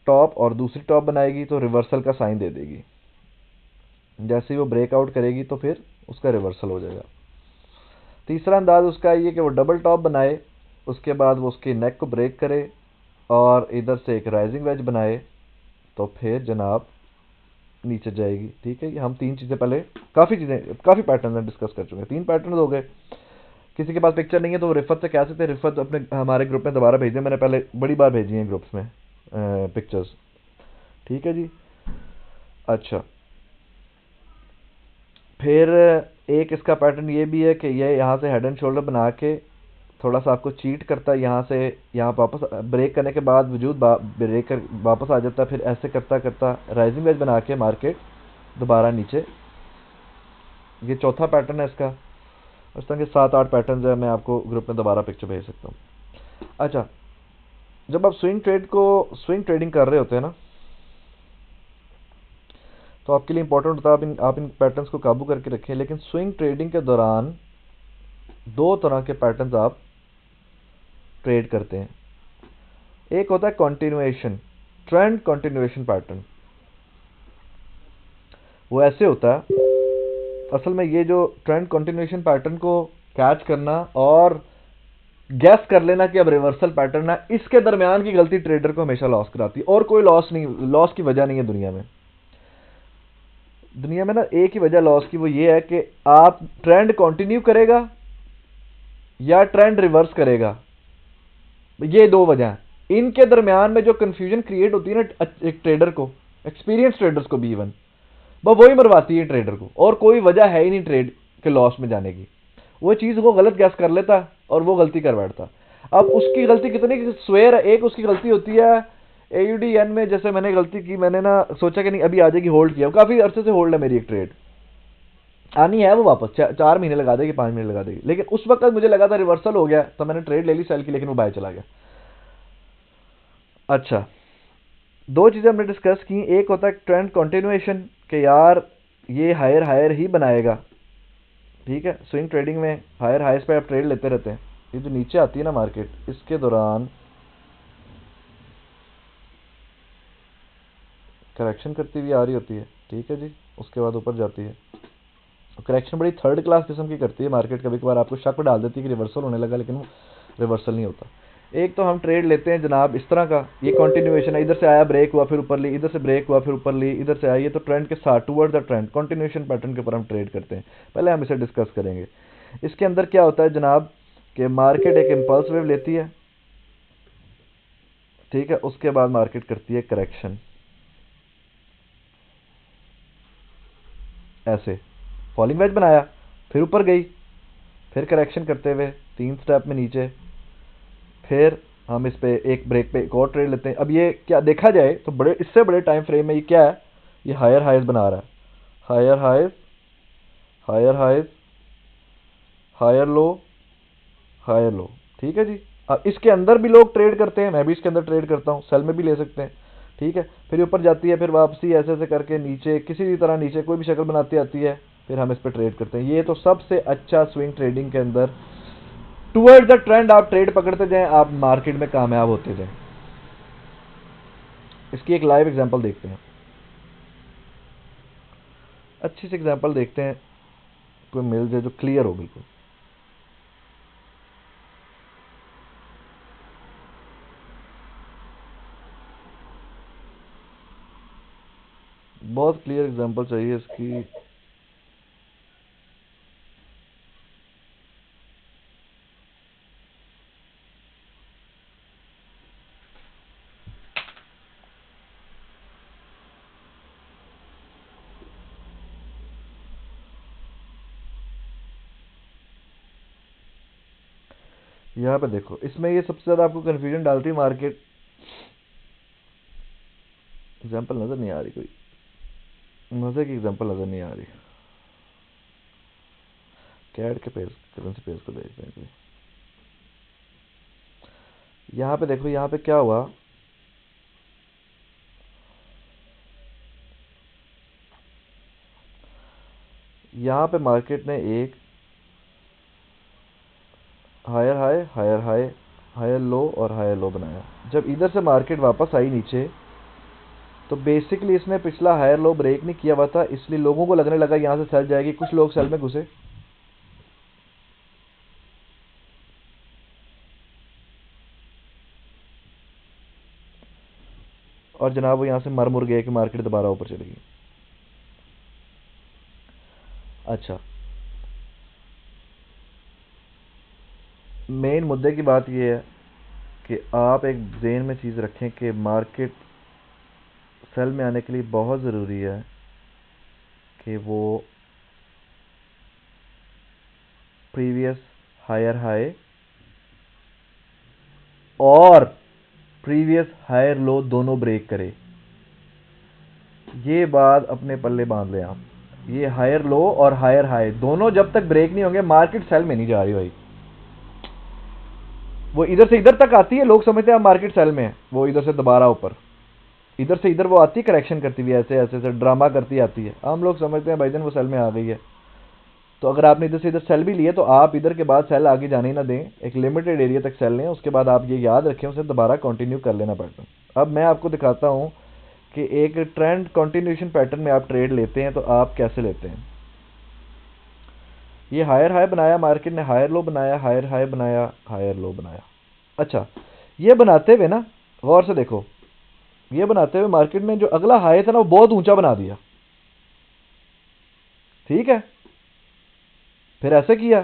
टॉप और दूसरी टॉप बनाएगी तो रिवर्सल का साइन दे देगी। जैसे ही वो ब्रेकआउट करेगी तो फिर उसका रिवर्सल हो जाएगा। तीसरा अंदाज उसका ये कि वो डबल टॉप बनाए, उसके बाद वो उसके नेक को ब्रेक करे और इधर से एक राइजिंग वेज बनाए तो फिर जनाब नीचे जाएगी। ठीक है, ये हम तीन चीज़ें पहले, काफ़ी पैटर्न डिस्कस कर चुके हैं। तीन पैटर्न हो गए। किसी के पास पिक्चर नहीं है तो वो रिफत से कह सकते हैं, रिफत अपने हमारे ग्रुप में दोबारा भेज दें, मैंने पहले बड़ी बार भेजी हैं ग्रुप्स में पिक्चर्स। ठीक है जी। अच्छा, फिर एक इसका पैटर्न ये भी है कि ये यहाँ से हेड एंड शोल्डर बना के थोड़ा सा आपको चीट करता है, यहाँ से यहाँ वापस ब्रेक करने के बाद वजूद ब्रेक कर वापस आ जाता है, फिर ऐसे करता करता राइजिंग वेज बना के मार्केट दोबारा नीचे। ये चौथा पैटर्न है इसका। उस तरह के 7-8 पैटर्न है, मैं आपको ग्रुप में दोबारा पिक्चर भेज सकता हूँ। अच्छा, जब आप स्विंग ट्रेडिंग कर रहे होते हैं ना, तो आपके लिए इंपॉर्टेंट होता है आप इन पैटर्न्स को काबू करके रखें। लेकिन स्विंग ट्रेडिंग के दौरान दो तरह के पैटर्न्स आप ट्रेड करते हैं। एक होता है कंटिन्यूएशन, ट्रेंड कंटिन्यूएशन पैटर्न। वो ऐसे होता है, असल में ये जो ट्रेंड कंटिन्यूएशन पैटर्न को कैच करना और गैस कर लेना कि अब रिवर्सल पैटर्न है, इसके दरमियान की गलती ट्रेडर को हमेशा लॉस कराती है। और कोई लॉस की वजह नहीं है दुनिया में। दुनिया में ना एक ही वजह लॉस की, वो ये है कि आप ट्रेंड कंटिन्यू करेगा या ट्रेंड रिवर्स करेगा। ये दो वजह हैं। इनके दरमियान में जो कंफ्यूजन क्रिएट होती है ना एक ट्रेडर को, एक्सपीरियंस ट्रेडर्स को भी इवन, वही मरवाती है ट्रेडर को। और कोई वजह है ही नहीं ट्रेड के लॉस में जाने की। वो चीज वो गलत गैस कर लेता और वो गलती कर बैठता। अब उसकी गलती कितनी स्वेयर है। एक उसकी गलती होती है AUDN में, जैसे मैंने गलती की, मैंने ना सोचा कि नहीं अभी आ जाएगी, होल्ड किया, काफी अरसे से होल्ड है मेरी एक ट्रेड, आनी है वो वापस 4 महीने लगा देगी, 5 महीने लगा देगी। लेकिन उस वक्त मुझे लगा था रिवर्सल हो गया तो मैंने ट्रेड ले ली सेल की, लेकिन वो बाय चला गया। अच्छा, दो चीजें हमने डिस्कस की। एक होता है ट्रेंड कंटिन्यूएशन कि यार ये हायर हायर ही बनाएगा। ठीक है, स्विंग ट्रेडिंग में हायर हाइस पे आप ट्रेड लेते रहते हैं। ये जो नीचे आती है ना मार्केट, इसके दौरान करेक्शन करती हुई आ रही होती है। ठीक है जी, उसके बाद ऊपर जाती है। करेक्शन बड़ी थर्ड क्लास किस्म की करती है मार्केट। कभी कभार आपको शक डाल देती है कि रिवर्सल होने लगा, लेकिन वो रिवर्सल नहीं होता। एक तो हम ट्रेड लेते हैं जनाब इस तरह का, ये कंटिन्यूएशन है, इधर से आया ब्रेक हुआ फिर ऊपर ली, इधर से ब्रेक हुआ फिर ऊपर ली, इधर से आया, ये तो ट्रेंड के साथ toward the trend continuation pattern के ऊपर हम ट्रेड करते हैं। पहले हम इसे डिस्कस करेंगे। इसके अंदर क्या होता है जनाब कि मार्केट एक इम्पल्स वेव लेती है। ठीक है, उसके बाद मार्केट करती है करेक्शन, ऐसे फॉलिंग वेज बनाया, फिर ऊपर गई, फिर करेक्शन करते हुए 3 स्टेप में नीचे, फिर हम इस पे एक ब्रेक पे एक और ट्रेड लेते हैं। अब ये क्या देखा जाए तो बड़े इससे बड़े टाइम फ्रेम में ये क्या है, ये हायर हाइज बना रहा है। Higher highs, higher highs, higher low, higher low. ठीक है जी। अब इसके अंदर भी लोग ट्रेड करते हैं, मैं भी इसके अंदर ट्रेड करता हूँ, सेल में भी ले सकते हैं। ठीक है, फिर ऊपर जाती है, फिर वापसी ऐसे ऐसे करके नीचे किसी भी तरह नीचे कोई भी शक्ल बनाती आती है, फिर हम इस पर ट्रेड करते हैं। ये तो सबसे अच्छा स्विंग ट्रेडिंग के अंदर टुवर्ड द ट्रेंड आप ट्रेड पकड़ते जाएं, आप मार्केट में कामयाब होते जाएं। इसकी एक लाइव एग्जांपल देखते हैं, अच्छी सी एग्जांपल देखते हैं, कोई मिल जाए जो क्लियर हो बिल्कुल। बहुत क्लियर एग्जांपल चाहिए इसकी। यहाँ पे देखो, इसमें ये सबसे ज्यादा आपको कंफ्यूजन डालती है मार्केट। एग्जांपल नज़र नहीं आ रही, कोई मज़े की एग्जांपल नज़र नहीं आ रही। कैड के पेज, करेंसी पेज को देखते हैं कोई। यहाँ पे देखो, यहाँ पे क्या हुआ, यहाँ पे मार्केट ने एक higher high, higher high, higher low और हायर लो बनाया। जब इधर से मार्केट वापस आई नीचे, तो बेसिकली इसने पिछला हायर लो ब्रेक नहीं किया हुआ था, इसलिए लोगों को लगने लगा यहाँ से सेल जाएगी, कुछ लोग सेल में घुसे। और जनाब वो यहाँ से मर मुर गए कि मार्केट दोबारा ऊपर चलेगी। अच्छा, मेन मुद्दे की बात यह है कि आप एक ज़हन में चीज़ रखें कि मार्केट सेल में आने के लिए बहुत ज़रूरी है कि वो प्रीवियस हायर हाई और प्रीवियस हायर लो दोनों ब्रेक करे। ये बात अपने पल्ले बांध लें आप, ये हायर लो और हायर हाई दोनों जब तक ब्रेक नहीं होंगे, मार्केट सेल में नहीं जा रही भाई। वो इधर से इधर तक आती है, लोग समझते हैं मार्केट सेल में है, वो इधर से दोबारा ऊपर, इधर से इधर वो आती है करेक्शन करती हुई, ऐसे ऐसे ऐसे ड्रामा करती आती है। हम लोग समझते हैं भाईजान वो सेल में आ गई है। तो अगर आपने इधर से इधर सेल भी लिए तो आप इधर के बाद सेल आगे जाने ना दें, एक लिमिटेड एरिया तक सेल लें, उसके बाद आप ये याद रखें उसे दोबारा कंटिन्यू कर लेना पैटर्न। अब मैं आपको दिखाता हूँ कि एक ट्रेंड कंटिन्यूएशन पैटर्न में आप ट्रेड लेते हैं तो आप कैसे लेते हैं। ये हायर हाई बनाया, मार्केट ने हायर लो बनाया, हायर हाई बनाया, हायर लो बनाया। अच्छा, ये बनाते हुए ना गौर से देखो, ये बनाते हुए मार्केट ने जो अगला हाई था ना वो बहुत ऊंचा बना दिया, ठीक है, फिर ऐसे किया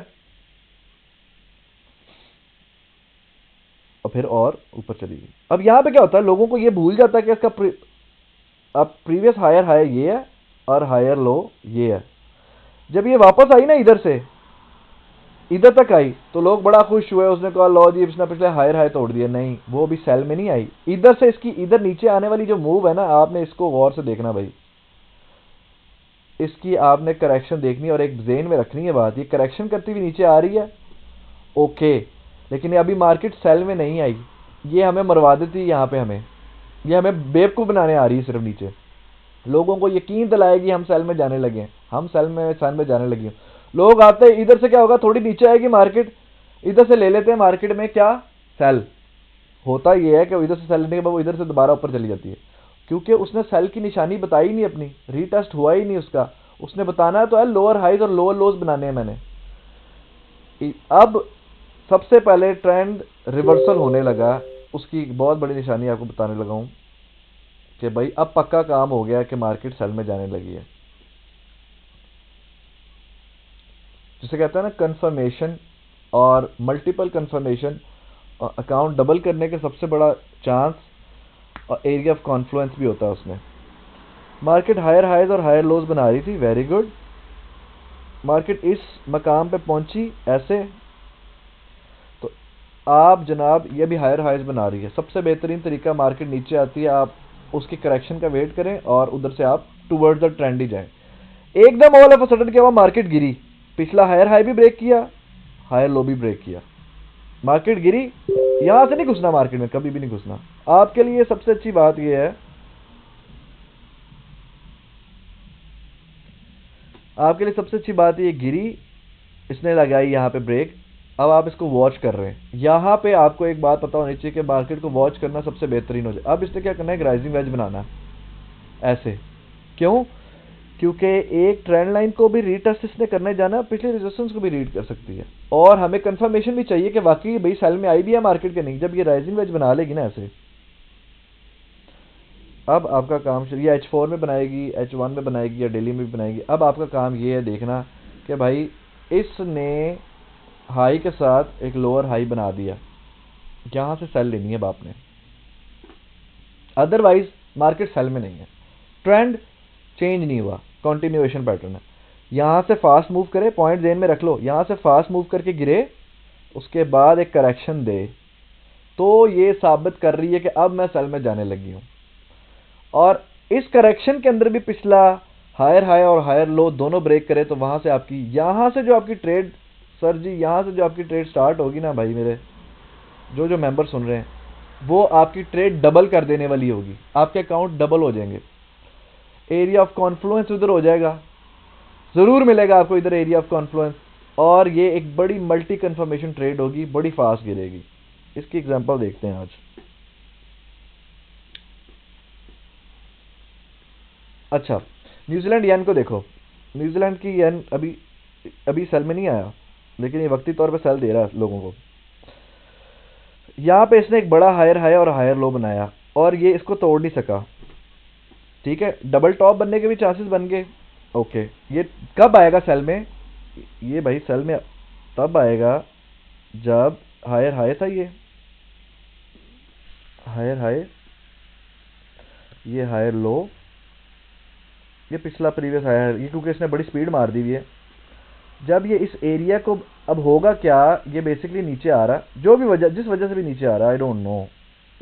और फिर और ऊपर चली गई। अब यहां पे क्या होता है, लोगों को ये भूल जाता है कि इसका अब प्रीवियस हायर हाई ये है और हायर लो ये है। जब ये वापस आई ना इधर से इधर तक आई तो लोग बड़ा खुश हुए, उसने कहा लो जी इसने पिछले हायर हाई तोड़ दिया। नहीं, वो भी सेल में नहीं आई, इधर से इसकी इधर नीचे आने वाली जो मूव है ना, आपने इसको गौर से देखना भाई, इसकी आपने करेक्शन देखनी और एक ज़हन में रखनी है बात, ये करेक्शन करती हुई नीचे आ रही है ओके, लेकिन ये अभी मार्केट सेल में नहीं आई, ये हमें मरवा देती है यहाँ पे, हमें ये हमें बेवकूफ़ बनाने आ रही है सिर्फ नीचे, लोगों को यकीन दिलाएगी हम सेल में जाने लगे, हम सेल में जाने लगे। लोग आते हैं इधर से, क्या होगा, थोड़ी नीचे आएगी मार्केट, इधर से ले लेते हैं मार्केट में क्या सेल, होता ये है कि इधर से सेल लेने के बाद वो इधर से दोबारा ऊपर चली जाती है, क्योंकि उसने सेल की निशानी बताई नहीं, अपनी रीटेस्ट हुआ ही नहीं उसका, उसने बताना है तो है लोअर हाइज और लोअर लोज बनाने हैं मैंने। अब सबसे पहले ट्रेंड रिवर्सल होने लगा, उसकी बहुत बड़ी निशानी आपको बताने लगा हूं कि भाई अब पक्का काम हो गया कि मार्केट सेल में जाने लगी है, जिसे कहते हैं ना कंफर्मेशन और मल्टीपल कंफर्मेशन, अकाउंट डबल करने के सबसे बड़ा चांस और एरिया ऑफ कॉन्फ्लुएंस भी होता है उसमें। मार्केट हायर हाइज और हायर लोज बना रही थी, वेरी गुड, मार्केट इस मकाम पे पहुंची ऐसे, तो आप जनाब ये भी हायर हाइज बना रही है। सबसे बेहतरीन तरीका, मार्केट नीचे आती है आप उसकी करेक्शन का वेट करें और उधर से आप टूवर्ड्स द ट्रेंड ही जाएं। एकदम ऑल ऑफ अ सडन क्या हुआ, मार्केट गिरी, पिछला हायर हाई भी ब्रेक किया, हायर लो भी ब्रेक किया, मार्केट गिरी। यहां से नहीं घुसना मार्केट में, कभी भी नहीं घुसना। आपके लिए सबसे अच्छी बात यह है, आपके लिए सबसे अच्छी बात ये, गिरी, इसने लगाई यहाँ पे ब्रेक, अब आप इसको वॉच कर रहे हैं। यहाँ पे आपको एक बात पता होनी चाहिए कि मार्केट को वॉच करना सबसे बेहतरीन हो जाए। अब इसने क्या करना है, एक राइजिंग वेज बनाना है ऐसे, क्यों, क्योंकि एक ट्रेंड लाइन को भी रीटेस्ट इसने करने जाना है, पिछले रेजिस्टेंस को भी रीड कर सकती है, और हमें कंफर्मेशन भी चाहिए कि वाकई भाई सेल में आई भी है मार्केट के नहीं। जब ये राइजिंग वेज बना लेगी ना ऐसे, अब आपका काम ये H4 में बनाएगी, H1 में बनाएगी या डेली में भी बनाएगी। अब आपका काम ये है देखना कि भाई इसने हाई के साथ एक लोअर हाई बना दिया, यहां से सेल लेनी है बाप ने, अदरवाइज मार्केट सेल में नहीं है, ट्रेंड चेंज नहीं हुआ, कंटिन्यूएशन पैटर्न है। यहां से फास्ट मूव करे, पॉइंट जेन में रख लो, यहां से फास्ट मूव करके गिरे, उसके बाद एक करेक्शन दे, तो ये साबित कर रही है कि अब मैं सेल में जाने लगी हूं। और इस करेक्शन के अंदर भी पिछला हायर हाई और हायर लो दोनों ब्रेक करे तो वहां से आपकी, यहां से जो आपकी ट्रेड, सर जी यहां से जो आपकी ट्रेड स्टार्ट होगी ना भाई, मेरे जो जो मेंबर सुन रहे हैं, वो आपकी ट्रेड डबल कर देने वाली होगी, आपके अकाउंट डबल हो जाएंगे। एरिया ऑफ कॉन्फ्लुएंस उधर हो जाएगा, जरूर मिलेगा आपको इधर एरिया ऑफ कॉन्फ्लुएंस, और ये एक बड़ी मल्टी कंफर्मेशन ट्रेड होगी, बड़ी फास्ट गिरेगी। इसकी एग्जांपल देखते हैं आज। अच्छा, न्यूजीलैंड येन को देखो। न्यूजीलैंड की येन अभी अभी सेल में नहीं आया, लेकिन ये वक्ती तौर पे सेल दे रहा है लोगों को। यहाँ पे इसने एक बड़ा हायर हाई और हायर लो बनाया और ये इसको तोड़ नहीं सका, ठीक है। डबल टॉप बनने के भी चांसेस बन गए। ओके, ये कब आएगा सेल में? ये भाई सेल में तब आएगा जब हायर हाई था, ये हायर हाई, ये हायर लो, ये पिछला प्रीवियस हायर, ये क्योंकि इसने बड़ी स्पीड मार दी हुई है। जब ये इस एरिया को, अब होगा क्या, ये बेसिकली नीचे आ रहा, जो भी वजह, जिस वजह से भी नीचे आ रहा, आई डोंट नो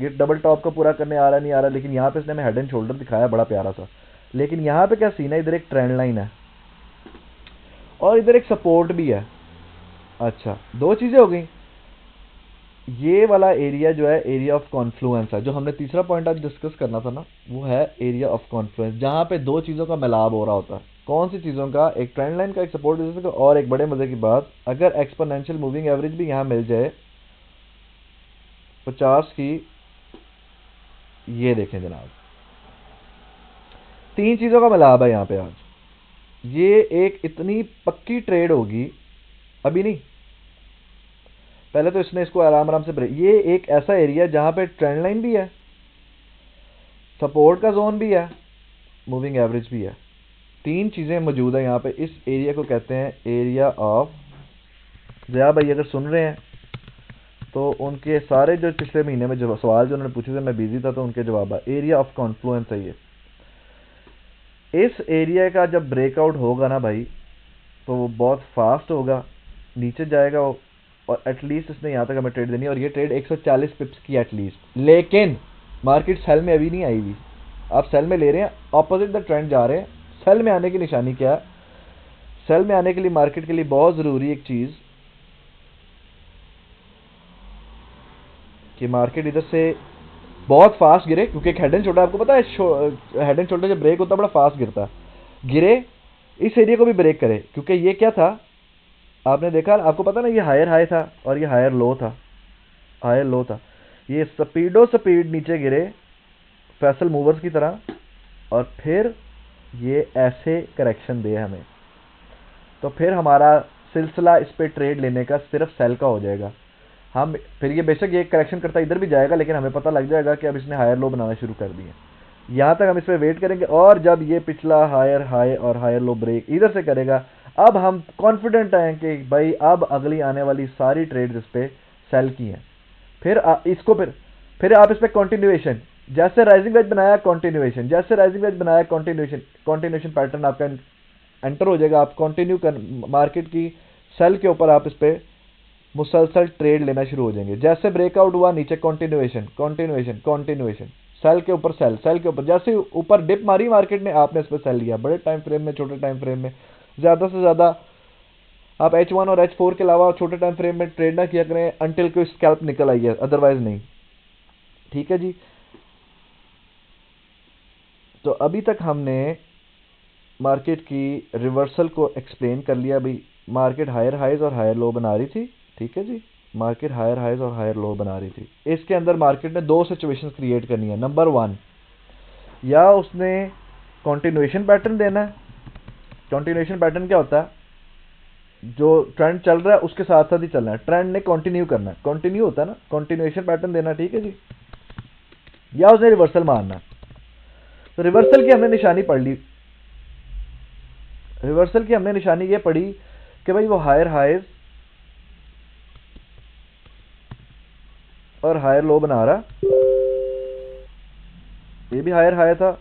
ये डबल टॉप का पूरा करने आ रहा नहीं आ रहा, लेकिन यहाँ पे इसने हमें हेड एंड शोल्डर दिखाया बड़ा प्यारा सा। लेकिन यहाँ पे क्या सीन है, इधर एक ट्रेंड लाइन है और इधर एक सपोर्ट भी है। अच्छा, दो चीजें हो गई। ये वाला एरिया जो है एरिया ऑफ कॉन्फ्लुएंस है, जो हमने तीसरा पॉइंट आज डिस्कस करना था ना, वो है एरिया ऑफ कॉन्फ्लुएंस, जहां पे दो चीजों का मिलाप हो रहा होता है। कौन सी चीजों का? एक ट्रेंड लाइन का, एक सपोर्ट रेजिस्टेंस का, और एक बड़े मजे की बात, अगर एक्सपोनेंशियल मूविंग एवरेज भी यहां मिल जाए 50 की, ये देखें जनाब, तीन चीजों का मिलाप है यहाँ पे आज। ये एक इतनी पक्की ट्रेड होगी, अभी नहीं, पहले तो इसने इसको आराम आराम से ब्रेक, ये एक ऐसा एरिया है जहां पे ट्रेंड लाइन भी है, सपोर्ट का जोन भी है, मूविंग एवरेज भी है, तीन चीजें मौजूद है यहाँ पे। इस एरिया को कहते हैं एरिया ऑफ, जया भाई अगर सुन रहे हैं तो उनके सारे जो पिछले महीने में जो सवाल जो उन्होंने पूछे थे, मैं बिजी था तो उनके जवाब है एरिया ऑफ कॉन्फ्लुएंस है ये। इस एरिया का जब ब्रेकआउट होगा ना भाई, तो वो बहुत फास्ट होगा, नीचे जाएगा वो, और एटलीस्ट इसने यहाँ तक हमें ट्रेड देनी है, और ये ट्रेड 140 पिप्स की एटलीस्ट। लेकिन मार्केट सेल में अभी नहीं आई हुई, आप सेल में ले रहे हैं, ऑपोजिट द ट्रेंड जा रहे हैं। सेल में आने की निशानी क्या है? सेल में आने के लिए मार्केट के लिए बहुत जरूरी एक चीज, कि मार्केट इधर से बहुत फास्ट गिरे, क्योंकि एक हेड एंड शोल्डर, आपको पता है हेड एंड शोल्डर जब ब्रेक होता है बड़ा फास्ट गिरता है, गिरे, इस एरिया को भी ब्रेक करे, क्योंकि ये क्या था, आपने देखा, आपको पता ना, ये हायर हाई था और ये हायर लो था, हायर लो था, ये स्पीडो स्पीड नीचे गिरे फैसल मूवर्स की तरह, और फिर ये ऐसे करेक्शन दे हमें, तो फिर हमारा सिलसिला इस पे ट्रेड लेने का सिर्फ सेल का हो जाएगा। हम फिर ये बेशक ये करेक्शन करता इधर भी जाएगा, लेकिन हमें पता लग जाएगा कि अब इसने हायर लो बनाना शुरू कर दिए। यहाँ तक हम इस पे वेट करेंगे, और जब ये पिछला हायर हाई और हायर लो ब्रेक इधर से करेगा, अब हम कॉन्फिडेंट हैं कि भाई अब अगली आने वाली सारी ट्रेड्स इस पे सेल की हैं। फिर इसको फिर आप इस पे कंटिन्यूएशन, जैसे राइजिंग वेज बनाया कंटिन्यूएशन, जैसे राइजिंग वेज बनाया कंटिन्यूएशन, कंटिन्यूएशन पैटर्न आपका एंटर हो जाएगा। आप कंटिन्यू कर मार्केट की सेल के ऊपर, आप इस पे मुसलसल ट्रेड लेना शुरू हो जाएंगे। जैसे ब्रेकआउट हुआ नीचे कंटिन्यूएशन कंटिन्यूएशन कंटिन्यूएशन, सेल के ऊपर सेल, सेल के ऊपर, जैसे ऊपर डिप मारी मार्केट ने, आपने इस पे सेल लिया, बड़े टाइम फ्रेम में, छोटे टाइम फ्रेम में, ज्यादा से ज्यादा आप H1 और H4 के अलावा छोटे टाइम फ्रेम में ट्रेड ना किया करें अंटिल कोई स्कैल्प निकल आई है, अदरवाइज नहीं। ठीक है जी, तो अभी तक हमने मार्केट की रिवर्सल को एक्सप्लेन कर लिया। भाई मार्केट हायर हाइज और हायर लो बना रही थी, ठीक है जी, मार्केट हायर हाइज और हायर लो बना रही थी। इसके अंदर मार्केट ने दो सिचुएशंस क्रिएट करनी है। नंबर वन, या उसने कंटिन्यूएशन पैटर्न देना है। कंटिन्यूएशन पैटर्न क्या होता है? जो ट्रेंड चल रहा है उसके साथ साथ ही चलना है, ट्रेंड ने कंटिन्यू करना है, कंटिन्यू होता है ना, कंटिन्यूएशन पैटर्न देना, ठीक है जी। या उसने रिवर्सल मारना है। तो रिवर्सल की हमने निशानी पढ़ ली, रिवर्सल की हमने निशानी ये पढ़ी कि भाई वो हायर हाइज और हायर लो बना रहा, ये भी हायर हाई था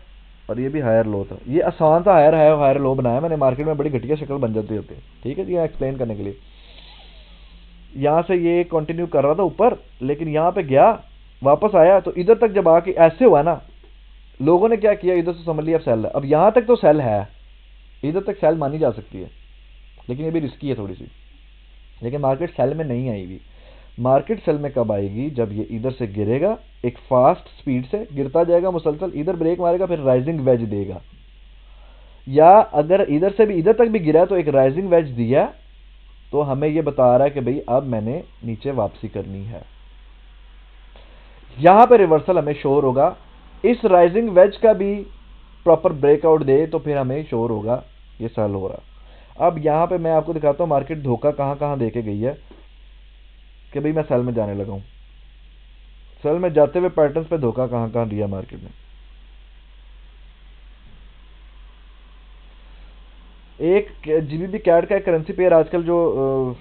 और ये भी हायर लो था। ये आसान था, हायर हाई और हायर लो बनाया मैंने, मार्केट में बड़ी घटिया शक्ल बन जाती होती है, ठीक है जी, एक्सप्लेन करने के लिए। यहां से ये कंटिन्यू कर रहा था ऊपर, लेकिन यहां पे गया, वापस आया, तो इधर तक जब आके ऐसे हुआ ना, लोगों ने क्या किया, इधर से समझ लिया अब सेल है, अब यहां तक तो सेल है, इधर तक सेल मानी जा सकती है, लेकिन ये भी रिस्की है थोड़ी सी। लेकिन मार्केट सेल में नहीं आई हुई। मार्केट सेल में कब आएगी, जब ये इधर से गिरेगा, एक फास्ट स्पीड से गिरता जाएगा मुसलसल, इधर ब्रेक मारेगा, फिर राइजिंग वेज देगा, या अगर इधर से भी इधर तक भी गिरा है तो एक राइजिंग वेज दिया, तो हमें ये बता रहा है कि भाई अब मैंने नीचे वापसी करनी है। यहां पे रिवर्सल हमें श्योर होगा, इस राइजिंग वेज का भी प्रॉपर ब्रेकआउट दे तो फिर हमें श्योर होगा ये सेल हो रहा। अब यहां पे मैं आपको दिखाता हूं मार्केट धोखा कहां कहां देके गई है कि भाई मैं सेल में जाने लगा हूं। सेल में जाते हुए पैटर्न्स पे धोखा कहां कहां दिया मार्केट ने। एक जीबीपी कैड का एक करेंसी पेयर आजकल जो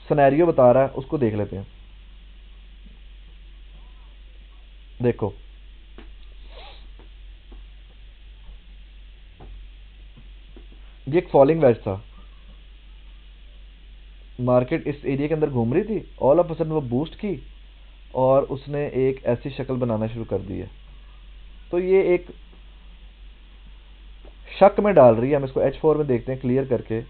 सिनेरियो बता रहा है उसको देख लेते हैं। देखो ये एक फॉलिंग वेज था, मार्केट इस एरिया के अंदर घूम रही थी, ऑल ऑफ अ सडन वो बूस्ट की और उसने एक ऐसी शक्ल बनाना शुरू कर दी है। तो ये एक शक में डाल रही है। हम इसको H4 में देखते हैं क्लियर करके।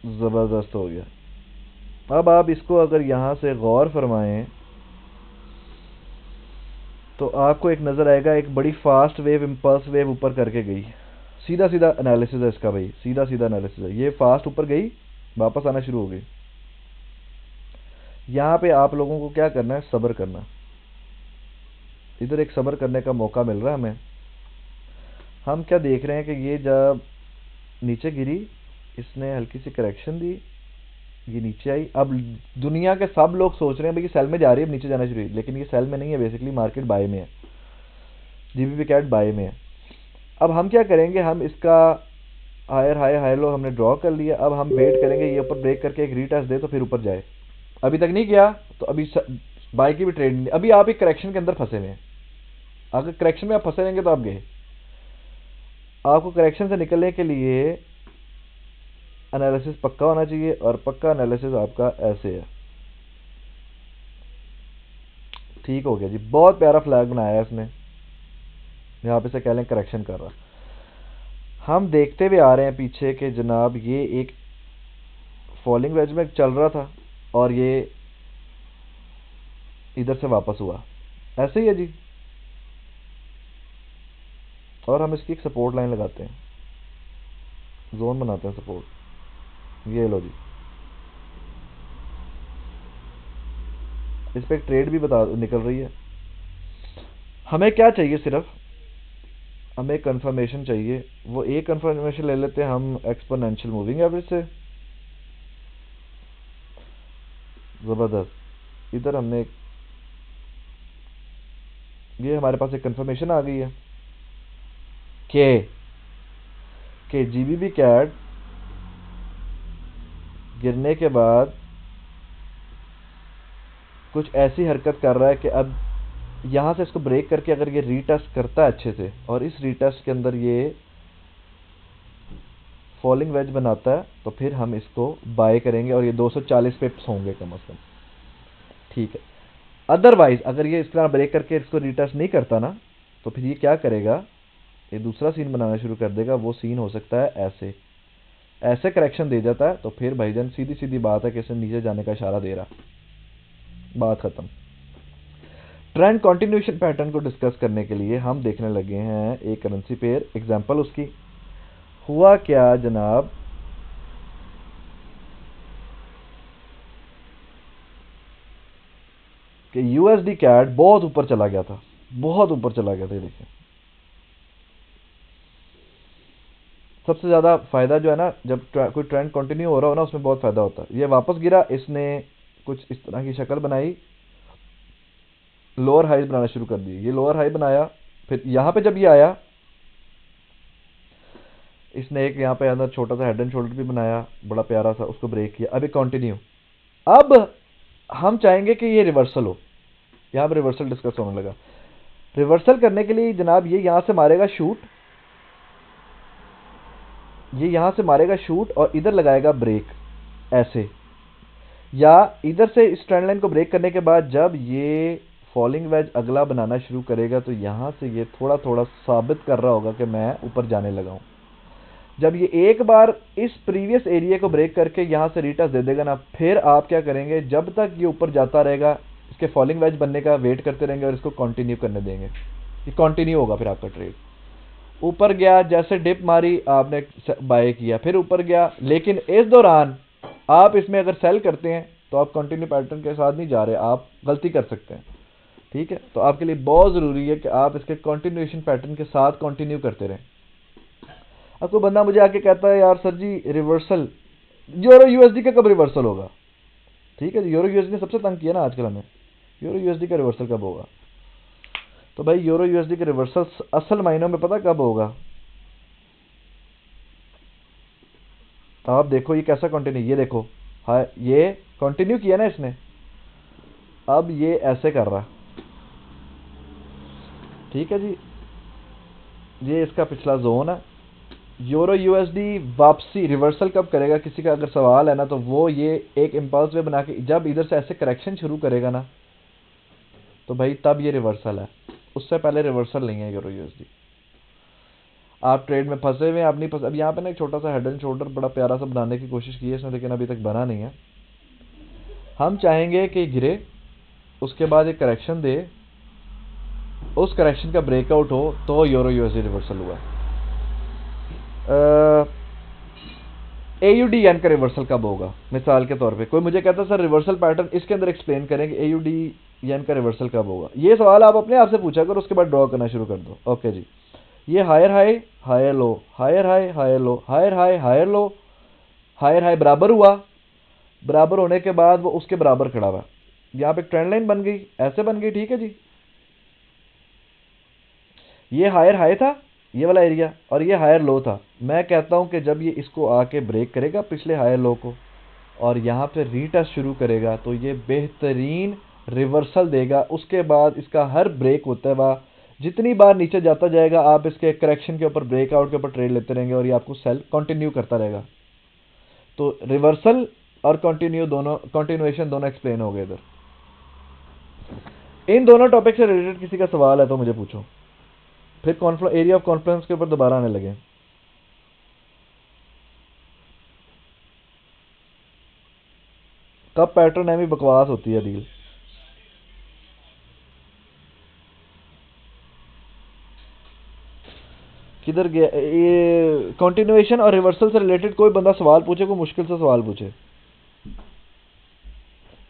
जबरदस्त हो गया। अब आप इसको अगर यहां से गौर फरमाएं तो आपको एक नजर आएगा, एक बड़ी फास्ट वेव इंपल्स वेव ऊपर करके गई। सीधा सीधा एनालिसिस है इसका भाई, सीधा सीधा एनालिसिस है। ये फास्ट ऊपर गई, वापस आना शुरू हो गई। यहाँ पे आप लोगों को क्या करना है, सब्र करना। इधर एक सब्र करने का मौका मिल रहा है हमें। हम क्या देख रहे हैं कि ये जब नीचे गिरी, इसने हल्की सी करेक्शन दी, ये नीचे आई। अब दुनिया के सब लोग सोच रहे हैं भाई कि सेल में जा रही है, अब नीचे जाना शुरू हुई, लेकिन ये सेल में नहीं है, बेसिकली मार्केट बाय में है, जीबीपी कैट बाय में है। अब हम क्या करेंगे, हम इसका हायर हाई हाई लो हमने ड्रॉ कर लिया। अब हम वेट करेंगे ये ऊपर ब्रेक करके एक रीटेस्ट दे तो फिर ऊपर जाए। अभी तक नहीं गया तो अभी बाय की भी ट्रेड नहीं। अभी आप एक करेक्शन के अंदर फंसे हुए हैं, अगर करेक्शन में आप फंसे रहेंगे तो आप गए। आपको करेक्शन से निकलने के लिए एनालिसिस पक्का होना चाहिए, और पक्का एनालिसिस आपका ऐसे है। ठीक हो गया जी, बहुत प्यारा फ्लैग बनाया है इसने, यहाँ पे से कह लें करेक्शन कर रहा। हम देखते हुए आ रहे हैं पीछे के जनाब ये एक फॉलिंग वेज में चल रहा था और ये इधर से वापस हुआ, ऐसे ही है जी। और हम इसकी एक सपोर्ट लाइन लगाते हैं, जोन बनाते हैं सपोर्ट। ये लो जी, इस पर एक ट्रेड भी बता निकल रही है। हमें क्या चाहिए, सिर्फ हमें कंफर्मेशन चाहिए। वो एक कंफर्मेशन ले लेते हैं हम एक्सपोनेंशियल मूविंग एवरेज से। जबरदस्त, इधर हमने ये हमारे पास एक कंफर्मेशन आ गई है कि जीबीबी कैट गिरने के बाद कुछ ऐसी हरकत कर रहा है कि अब यहां से इसको ब्रेक करके अगर ये रीटेस्ट करता है अच्छे से, और इस रीटेस्ट के अंदर ये फॉलिंग वेज बनाता है, तो फिर हम इसको बाय करेंगे और ये 240 पिप्स होंगे कम से कम। ठीक है, अदरवाइज अगर ये इस तरह ब्रेक करके इसको रीटेस्ट नहीं करता ना, तो फिर ये क्या करेगा, ये दूसरा सीन बनाना शुरू कर देगा। वो सीन हो सकता है ऐसे ऐसे करेक्शन दे जाता है, तो फिर भाईजान सीधी सीधी बात है कि इसने नीचे जाने का इशारा दे रहा, बात खत्म। ट्रेंड कंटिन्यूएशन पैटर्न को डिस्कस करने के लिए हम देखने लगे हैं एक करेंसी पेयर, एग्जांपल उसकी। हुआ क्या जनाब, कि यूएसडी कैट बहुत ऊपर चला गया था, बहुत ऊपर चला गया था। ये देखिए, सबसे ज्यादा फायदा जो है ना, जब कोई ट्रेंड कंटिन्यू हो रहा हो ना, उसमें बहुत फायदा होता है। ये वापस गिरा, इसने कुछ इस तरह की शक्ल बनाई, लोअर हाई बनाना शुरू कर दी। ये लोअर हाई बनाया, फिर यहां पे जब ये आया, इसने एक यहाँ पे अंदर छोटा सा हेड एंड शोल्डर भी बनाया, बड़ा प्यारा सा, उसको ब्रेक किया। अभी कंटिन्यू। अब हम चाहेंगे कि ये रिवर्सल हो, यहाँ पर रिवर्सल डिस्कस होने लगा। रिवर्सल करने के लिए जनाब ये यहां से मारेगा शूट, ये यहां से मारेगा शूट और इधर लगाएगा ब्रेक ऐसे। या इधर से इस ट्रेंड लाइन को ब्रेक करने के बाद जब ये फॉलिंग वेज अगला बनाना शुरू करेगा तो यहाँ से ये थोड़ा थोड़ा साबित कर रहा होगा कि मैं ऊपर जाने लगा हूँ। जब ये एक बार इस प्रीवियस एरिया को ब्रेक करके यहाँ से रीटर्स दे देगा ना, फिर आप क्या करेंगे, जब तक ये ऊपर जाता रहेगा इसके फॉलिंग वेज बनने का वेट करते रहेंगे और इसको कंटिन्यू करने देंगे। ये कंटिन्यू होगा फिर आपका ट्रेड। ऊपर गया, जैसे डिप मारी आपने बाय किया, फिर ऊपर गया, लेकिन इस दौरान आप इसमें अगर सेल करते हैं तो आप कंटिन्यू पैटर्न के साथ नहीं जा रहे, आप गलती कर सकते हैं। ठीक है, तो आपके लिए बहुत ज़रूरी है कि आप इसके कंटिन्यूएशन पैटर्न के साथ कंटिन्यू करते रहें। अब कोई बंदा मुझे आके कहता है यार सर जी रिवर्सल यूरो यूएसडी का कब रिवर्सल होगा? ठीक है जी, यूरो यूएसडी ने सबसे तंग किया ना आजकल हमें। यूरो यूएसडी का रिवर्सल कब होगा? तो भाई यूरो यूएसडी का रिवर्सल असल मायनों में पता कब होगा? आप देखो ये कैसा कंटिन्यू, ये देखो, हाँ ये कंटिन्यू किया ना इसने, अब ये ऐसे कर रहा। ठीक है जी, ये इसका पिछला जोन है। यूरो यूएसडी वापसी रिवर्सल कब करेगा, किसी का अगर सवाल है ना, तो वो ये एक इम्पल्स वे बना के जब इधर से ऐसे करेक्शन शुरू करेगा ना, तो भाई तब ये रिवर्सल है। उससे पहले रिवर्सल नहीं है यूरो यूएसडी। आप ट्रेड में फंसे हुए हैं, आप नहीं फंसे। अब यहाँ पे ना एक छोटा सा हेड एंड शोल्डर बड़ा प्यारा सा बनाने की कोशिश की है इसने, लेकिन अभी तक बना नहीं है। हम चाहेंगे कि गिरे, उसके बाद एक करेक्शन दे, उस करेक्शन का ब्रेकआउट हो तो यूरो यूएसडी रिवर्सल हुआ। एयूडी एन का रिवर्सल कब होगा? मिसाल के तौर पे कोई मुझे कहता है सर रिवर्सल पैटर्न इसके अंदर एक्सप्लेन करेंगे, एयूडी एन का रिवर्सल कब होगा? ये सवाल आप अपने आप से पूछा करो, उसके बाद ड्रॉ करना शुरू कर दो। ओके जी, ये higher high higher low, higher high higher low, higher high higher low, higher high बराबर हुआ, बराबर होने के बाद वो उसके बराबर खड़ा हुआ, यहाँ पे ट्रेंड लाइन बन गई, ऐसे बन गई। ठीक है जी, ये हायर हाई था ये वाला एरिया, और ये हायर लो था। मैं कहता हूं कि जब ये इसको आके ब्रेक करेगा पिछले हायर लो को और यहाँ पे रीटेस्ट शुरू करेगा तो ये बेहतरीन रिवर्सल देगा। उसके बाद इसका हर ब्रेक होता है वह जितनी बार नीचे जाता जाएगा आप इसके करेक्शन के ऊपर ब्रेकआउट के ऊपर ट्रेड लेते रहेंगे और ये आपको सेल कंटिन्यू करता रहेगा। तो रिवर्सल और कंटिन्यू दोनों, कंटिन्यूएशन दोनों एक्सप्लेन हो गए इधर। इन दोनों टॉपिक से रिलेटेड किसी का सवाल है तो मुझे पूछो, फिर एरिया ऑफ कॉन्फ्रेंस के ऊपर दोबारा आने लगे। कब पैटर्न है भी बकवास होती है डील। किधर गया ये? कंटिन्यूएशन और रिवर्सल से रिलेटेड कोई बंदा सवाल पूछे, कोई मुश्किल से सवाल पूछे।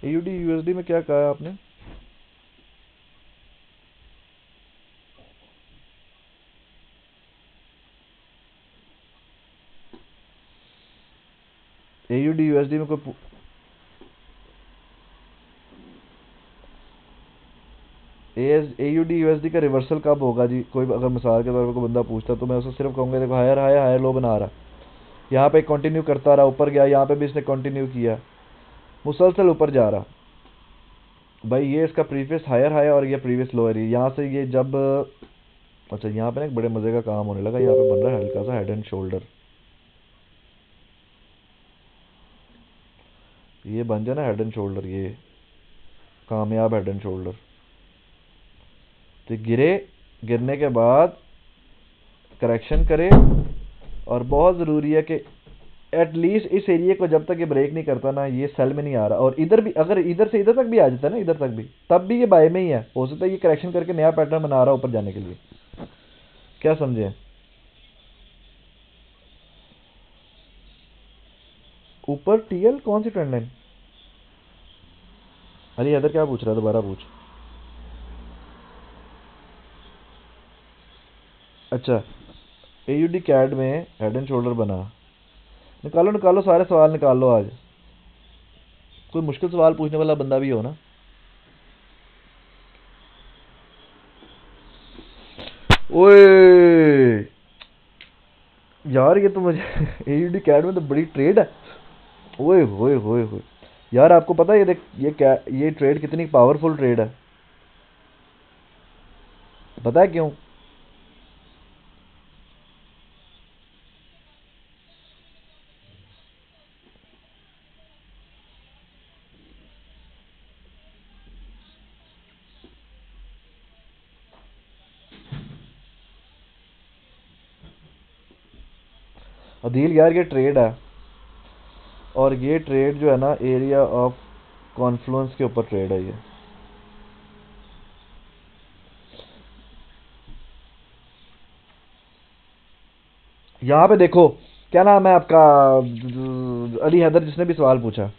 एयूडी यूएसडी में क्या कहा है आपने? एयूडी यूएसडी में कोई एयूडी यूएसडी का रिवर्सल कब होगा जी? कोई अगर मिसाल के तौर पर कोई बंदा पूछता तो मैं उसको सिर्फ कहूंगा देखो हायर हाई हायर लो बना रहा, यहाँ पे कंटिन्यू करता रहा, ऊपर गया, यहाँ पे भी इसने कंटिन्यू किया, मुसलसल ऊपर जा रहा। भाई ये इसका प्रीवियस हायर हाई और ये प्रीवियस लोअर है। यहाँ से ये जब, अच्छा यहाँ पे ना एक बड़े मजे का काम होने लगा, यहाँ पे बन रहा है हल्का सा हेड एंड शोल्डर। ये बन जाए ना हेड एंड शोल्डर, ये कामयाब हेड एंड शोल्डर, तो गिरे, गिरने के बाद करेक्शन करे, और बहुत ज़रूरी है कि एटलीस्ट इस एरिया को जब तक ये ब्रेक नहीं करता ना ये सेल में नहीं आ रहा। और इधर भी अगर इधर से इधर तक भी आ जाता है ना, इधर तक भी, तब भी ये बाय में ही है। हो सकता है ये करेक्शन करके नया पैटर्न बना रहा है ऊपर जाने के लिए। क्या समझे? ऊपर टीएल कौन सी ट्रेंड लाइन? अरे इधर क्या पूछ रहा है, दोबारा पूछ। अच्छा, एयूडी कैड में हेड एंड शोल्डर बना, निकालो निकालो सारे सवाल निकाल लो आज। कोई मुश्किल सवाल पूछने वाला बंदा भी हो ना। ओए यार ये तो मुझे एयूडी कैड में तो बड़ी ट्रेड है। ओए होए होए होए, यार आपको पता है ये देख ये क्या, ये ट्रेड कितनी पावरफुल ट्रेड है, पता है क्यों? अदील यार ये ट्रेड है, और ये ट्रेड जो है ना एरिया ऑफ कॉन्फ्लुएंस के ऊपर ट्रेड है ये। यहाँ पे देखो, क्या नाम है आपका, अली हैदर जिसने भी सवाल पूछा,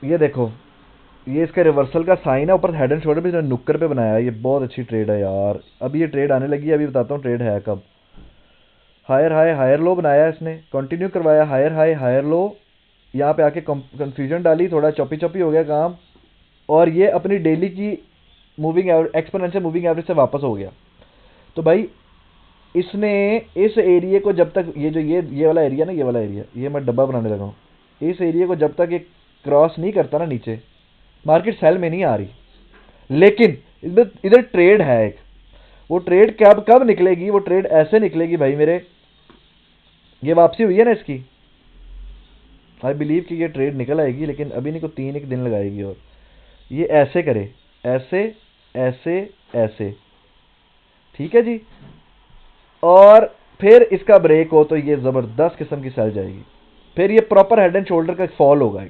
ये देखो, ये इसका रिवर्सल का साइन है, ऊपर हेड एंड शोल्डर पे नुक्कर पे बनाया है। ये बहुत अच्छी ट्रेड है यार। अभी ये ट्रेड आने लगी है, अभी बताता हूँ ट्रेड है कब। हायर हाई हायर लो बनाया इसने, कंटिन्यू करवाया, हायर हाई हायर लो, यहाँ पे आके कंफ्यूजन डाली, थोड़ा चौपी चौपी हो गया काम, और ये अपनी डेली की moving average, exponential moving average से वापस हो गया। तो भाई इसने इस एरिया को जब तक, ये जो ये वाला एरिया ना, ये वाला एरिया, ये मैं डब्बा बनाने लगा हूँ, इस एरिया को जब तक ये क्रॉस नहीं करता ना नीचे, मार्केट सेल में नहीं आ रही। लेकिन इधर इधर ट्रेड है एक, वो ट्रेड कब कब निकलेगी, वो ट्रेड ऐसे निकलेगी भाई मेरे, ये वापसी हुई है ना इसकी, आई बिलीव कि ये ट्रेड निकल आएगी, लेकिन अभी नहीं को 3 एक दिन लगाएगी। और ये ऐसे करे, ऐसे ऐसे ऐसे, ठीक है जी, और फिर इसका ब्रेक हो तो ये ज़बरदस्त किस्म की सेल जाएगी। फिर ये प्रॉपर हेड एंड शोल्डर का फॉल होगा,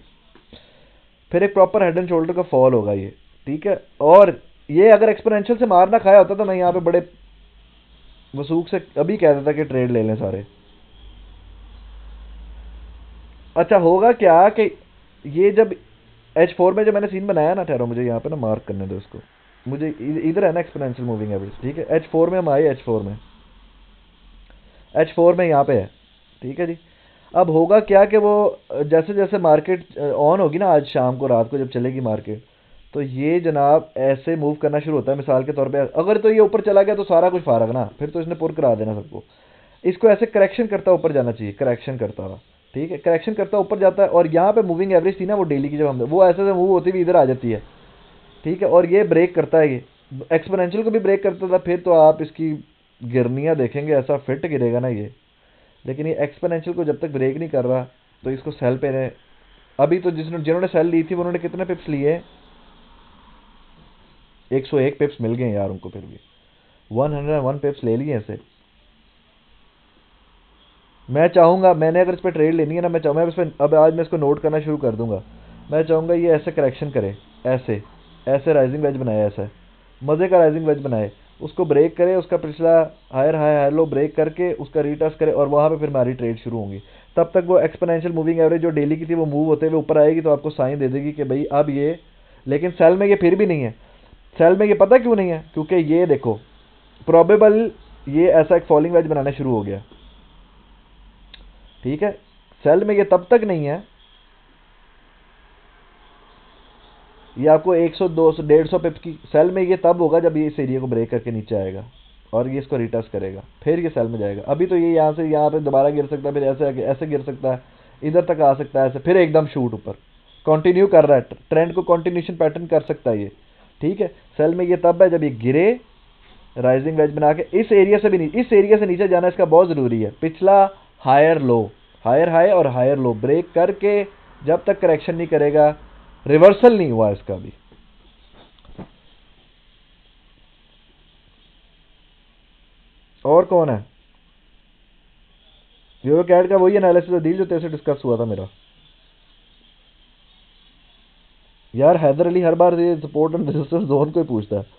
फिर एक प्रॉपर हेड एंड शोल्डर का फॉल होगा ये, ठीक है। और ये अगर एक्सपोनेंशियल से मार ना खाया होता तो मैं यहाँ पे बड़े वसूख से अभी कह देता कि ट्रेड ले लें सारे। अच्छा होगा क्या कि ये जब H4 में जो मैंने सीन बनाया ना, ठहरो मुझे यहाँ पे ना मार्क करने दो इसको, मुझे इधर है ना एक्सपोनेंशियल मूविंग एवरेज, ठीक है। H4 में हम आए, H4 में यहाँ पे है, ठीक है जी। अब होगा क्या कि वो जैसे जैसे मार्केट ऑन होगी ना, आज शाम को रात को जब चलेगी मार्केट, तो ये जनाब ऐसे मूव करना शुरू होता है। मिसाल के तौर पे अगर तो ये ऊपर चला गया तो सारा कुछ फारग ना, फिर तो इसने पुर करा देना सबको। इसको ऐसे करेक्शन करता ऊपर जाना चाहिए, करेक्शन करता हुआ, ठीक है, करेक्शन करता ऊपर जाता है। और यहाँ पे मूविंग एवरेज थी ना वो डेली की, जब हम वो ऐसे से मूव होती हुई इधर आ जाती है, ठीक है, और ये ब्रेक करता है, ये एक्सपोनेंशियल को भी ब्रेक करता था, फिर तो आप इसकी गिरनियाँ देखेंगे, ऐसा फिट गिरेगा ना ये। लेकिन ये एक्सपोनेंशियल को जब तक ब्रेक नहीं कर रहा तो इसको सेल पे रहे। अभी तो जिन्होंने सेल ली थी उन्होंने कितने पिप्स लिए, 101 पिप्स मिल गए यार उनको, फिर भी 101 पिप्स ले लिए ऐसे। मैं चाहूँगा, मैंने अगर इस पर ट्रेड लेनी है ना, मैं चाहूँगा इस पर, अब आज मैं इसको नोट करना शुरू कर दूंगा। मैं चाहूँगा ये ऐसे करेक्शन करे, ऐसे ऐसे राइजिंग वेज बनाए, ऐसा मज़े का राइजिंग वेज बनाए, उसको ब्रेक करे, उसका पिछला higher high higher low break करके उसका रीटस्ट करे, और वहाँ पे फिर हमारी ट्रेड शुरू होंगी। तब तक वो एक्सपोनेंशियल मूविंग एवरेज जो डेली की थी वो मूव होते हुए ऊपर आएगी, तो आपको साइन दे देगी कि भाई अब ये। लेकिन सेल में ये फिर भी नहीं है, सेल में ये पता क्यों नहीं है, क्योंकि ये देखो प्रोबेबल ये ऐसा एक फॉलिंग वेज बनाना शुरू हो गया, ठीक है। सेल में ये तब तक नहीं है, ये आपको 100 200 150 पिप्स की सेल में ये तब होगा जब ये इस एरिया को ब्रेक करके नीचे आएगा और ये इसको रिटस्ट करेगा, फिर ये सेल में जाएगा। अभी तो ये यहाँ से यहाँ पे दोबारा गिर सकता है, फिर ऐसे ऐसे गिर सकता है, इधर तक आ सकता है, ऐसे फिर एकदम शूट ऊपर कंटिन्यू कर रहा है, ट्रेंड को कंटिन्यूशन पैटर्न कर सकता है ये, ठीक है। सेल में ये तब है जब ये गिरे, राइजिंग वेज बना के इस एरिया से भी नहीं, इस एरिया से नीचे जाना इसका बहुत ज़रूरी है। पिछला हायर लो, हायर हाई और हायर लो ब्रेक करके जब तक करेक्शन नहीं करेगा, रिवर्सल नहीं हुआ इसका भी। और कौन है, यूरो कैट का वही एनालिसिस डील जो तेरे से डिस्कस हुआ था मेरा। यार हैदर अली हर बार ये सपोर्ट एंड रेजिस्टेंस जोन को ही पूछता है।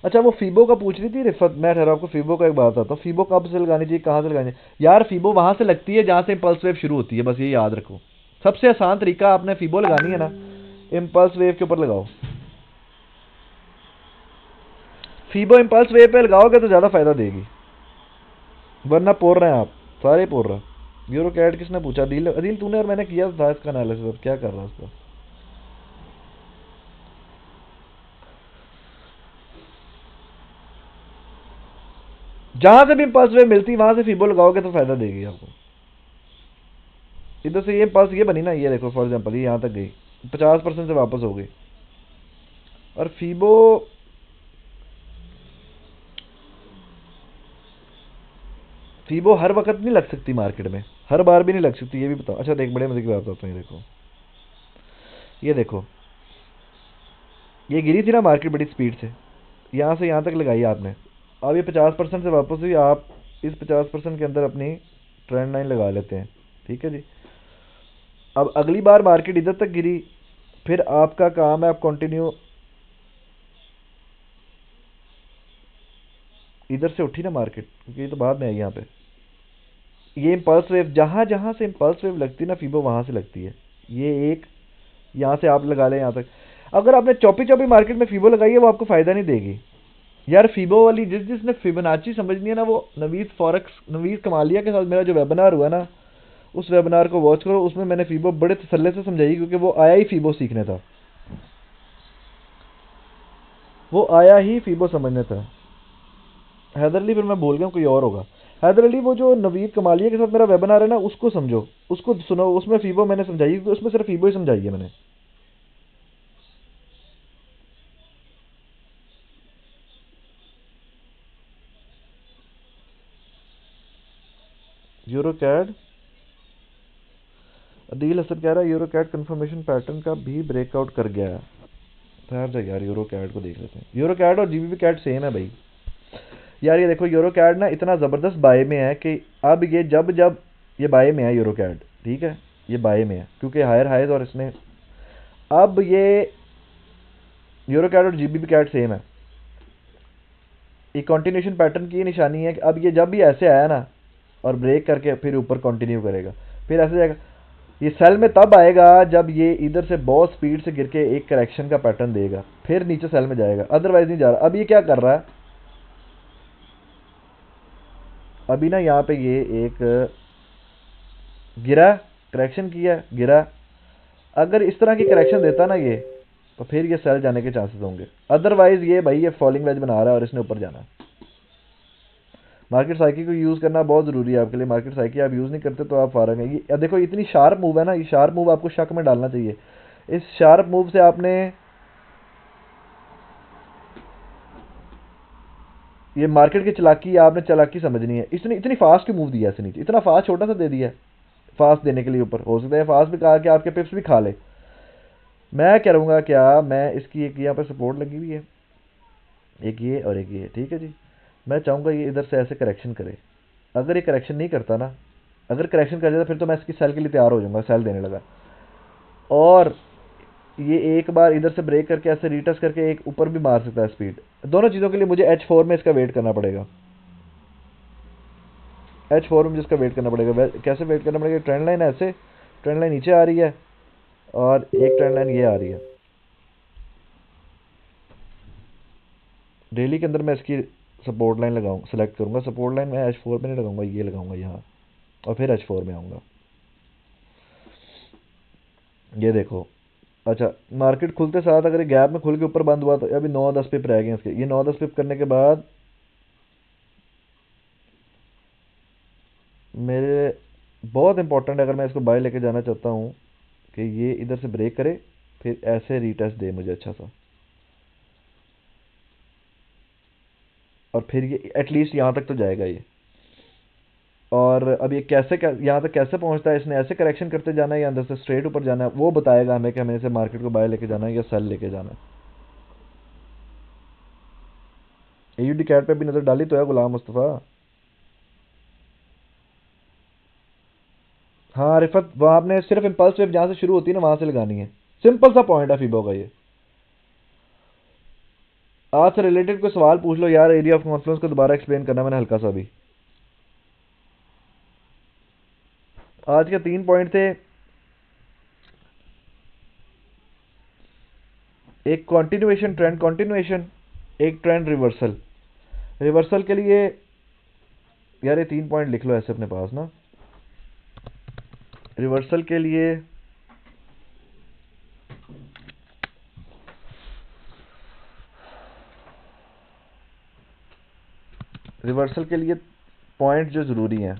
अच्छा वो फीबो का पूछ रही थी रिफत, मैं ठहरा आपको फीबो का एक बात आता हूँ, फीबो कब से लगानी चाहिए, कहाँ से लगानी चाहिए। यार फीबो वहां से लगती है जहां से इम्पल्स वेव शुरू होती है, बस ये याद रखो। सबसे आसान तरीका आपने फीबो लगानी है ना, इम्पल्स वेव के ऊपर लगाओ। फीबो इम्पल्स वेव पे लगाओगे तो ज़्यादा फायदा देगी, वरना पोर रहे हैं आप, सारे पोर रहे हैं। यूरो कैट किसने पूछा, अदील, अदील तूने और मैंने किया था इसका एनालिसिस, अब क्या कर रहा है इसका। जहां से भी इम्पल्स वेव मिलती है वहां से फीबो लगाओगे तो फायदा देगी आपको। इधर से ये इम्पल्स ये बनी ना, ये देखो फॉर एग्जांपल ये यहाँ तक गई, 50% से वापस हो गई। और फीबो फीबो हर वक्त नहीं लग सकती मार्केट में, हर बार भी नहीं लग सकती, ये भी बताओ। अच्छा देख बड़े मजे की बात बताता हूँ, ये देखो ये देखो, ये गिरी थी ना मार्केट बड़ी स्पीड से यहाँ तक लगाई आपने। अब ये 50% से वापस हुई, आप इस 50% के अंदर अपनी ट्रेंड लाइन लगा लेते हैं। ठीक है जी। अब अगली बार मार्केट इधर तक गिरी, फिर आपका काम है आप कंटिन्यू, इधर से उठी ना मार्केट, क्योंकि ये तो बाद में आई यहाँ पे। ये इम्पल्स वेव, जहाँ जहाँ से इम्पल्स वेव लगती है ना फीबो, वहाँ से लगती है। ये एक, यहाँ से आप लगा लें यहाँ तक। अगर आपने चौपी चौपी मार्केट में फीबो लगाई है, वो आपको फ़ायदा नहीं देगी यार। फीबो वाली, जिसने फिबोनाची समझनी है ना, वो नवीद कमालिया के साथ मेरा जो वेबिनार हुआ ना, उस वेबिनार को वॉच करो। उसमें मैंने फीबो बड़े तसल्ले से समझाई, क्योंकि वो आया ही फीबो सीखने था, वो आया ही फीबो समझने था। हैदर अली, फिर मैं भूल गया कोई और होगा। हैदर अली, वो जो नवीद कमालिया के साथ मेरा वेबिनार है ना, उसको समझो, उसको सुनो। उसमें फीबो मैंने समझाई, क्योंकि उसमें सिर्फ फीबो ही समझाई है मैंने। यूरो कैड, अदील हसन कह रहा है यूरो कैड कंफर्मेशन पैटर्न का भी ब्रेकआउट कर गया है। ठहर जा यार, यूरो कैड को देख लेते हैं। यूरो कैड और जीबीपी कैड सेम है भाई। यार ये देखो, यूरो कैड ना इतना ज़बरदस्त बाय में है कि अब ये जब जब ये बाय में है यूरो कैड, ठीक है, ये बाय में है क्योंकि हायर हाइज, और इसने अब ये यूरो कैड और जीबीपी कैड सेम है। ये कंटिन्यूशन पैटर्न की निशानी है कि अब ये जब भी ऐसे आया ना और ब्रेक करके फिर ऊपर कंटिन्यू करेगा, फिर ऐसे जाएगा। ये सेल में तब आएगा जब ये इधर से बहुत स्पीड से गिर के एक करेक्शन का पैटर्न देगा, फिर नीचे सेल में जाएगा, अदरवाइज नहीं जा रहा। अब ये क्या कर रहा है, अभी ना यहाँ पे ये एक गिरा, करेक्शन किया, गिरा। अगर इस तरह की करेक्शन देता ना ये, तो फिर ये सेल जाने के चांसेस होंगे। अदरवाइज ये भाई ये फॉलिंग वेज बना रहा है और इसने ऊपर जाना है। मार्केट साइकिल को यूज़ करना बहुत ज़रूरी है आपके लिए। मार्केट साइकिल आप यूज़ नहीं करते तो आप फारग हैं। ये देखो, इतनी शार्प मूव है ना, ये शार्प मूव आपको शक में डालना चाहिए। इस शार्प मूव से आपने, ये मार्केट की चालाकी, आपने चालाकी समझनी है। इसने इतनी फास्ट क्यों मूव दिया, इसने नीचे इतना फास्ट छोटा सा दे दिया है। फास्ट देने के लिए ऊपर हो सकता है फास्ट भी कहा कि आपके पिप्स भी खा ले। मैं करूँगा क्या, मैं इसकी एक यहाँ पर सपोर्ट लगी हुई है, एक ये और एक ये, ठीक है जी। मैं चाहूँगा ये इधर से ऐसे करेक्शन करे। अगर ये करेक्शन नहीं करता ना, अगर करेक्शन कर जाता, फिर तो मैं इसकी सेल के लिए तैयार हो जाऊँगा, सेल देने लगा। और ये एक बार इधर से ब्रेक करके ऐसे रीटच करके एक ऊपर भी मार सकता है स्पीड। दोनों चीज़ों के लिए मुझे H4 में इसका वेट करना पड़ेगा। H4 में मुझे इसका वेट करना पड़ेगा। कैसे वेट करना पड़ेगा, ट्रेंड लाइन ऐसे, ट्रेंड लाइन नीचे आ रही है और एक ट्रेंड लाइन ये आ रही है। डेली के अंदर मैं इसकी सपोर्ट लाइन लगाऊँ, सेलेक्ट करूँगा। सपोर्ट लाइन मैं H4 में नहीं लगाऊंगा, ये लगाऊंगा यहाँ, और फिर H4 में आऊँगा। ये देखो, अच्छा, मार्केट खुलते साथ अगर ये गैप में खुल के ऊपर बंद हुआ, तो अभी 9-10 पिप रह गए इसके। ये 9-10 पिप करने के बाद मेरे बहुत इंपॉर्टेंट है, अगर मैं इसको बाय लेके जाना चाहता हूँ, कि ये इधर से ब्रेक करे, फिर ऐसे रीटेस्ट दे मुझे अच्छा सा, और फिर ये एटलीस्ट यहाँ तक तो जाएगा ये। और अब ये कैसे यहाँ तक कैसे पहुँचता है, इसने ऐसे करेक्शन करते जाना है या अंदर से स्ट्रेट ऊपर जाना है, वो बताएगा हमें कि हमें इसे मार्केट को बाय लेके जाना है या सेल लेके जाना है। AUD कैट पे भी नज़र डाली तो है गुलाम मुस्तफ़ा। हाँ रिफत, वहाँ आपने सिर्फ इम्पल्स वेव जहाँ से शुरू होती है ना, वहाँ से लगानी है। सिंपल सा पॉइंट है फीबो का ये। आज से रिलेटेड कोई सवाल पूछ लो यार, एरिया ऑफ कॉन्फ्लुएंस को दोबारा एक्सप्लेन करना मैंने हल्का सा भी। आज के 3 पॉइंट थे, एक कंटिन्यूएशन, ट्रेंड कंटिन्यूएशन, एक ट्रेंड रिवर्सल। रिवर्सल के लिए यार ये 3 पॉइंट लिख लो ऐसे अपने पास ना। रिवर्सल के लिए, रिवर्सल के लिए पॉइंट जो ज़रूरी हैं,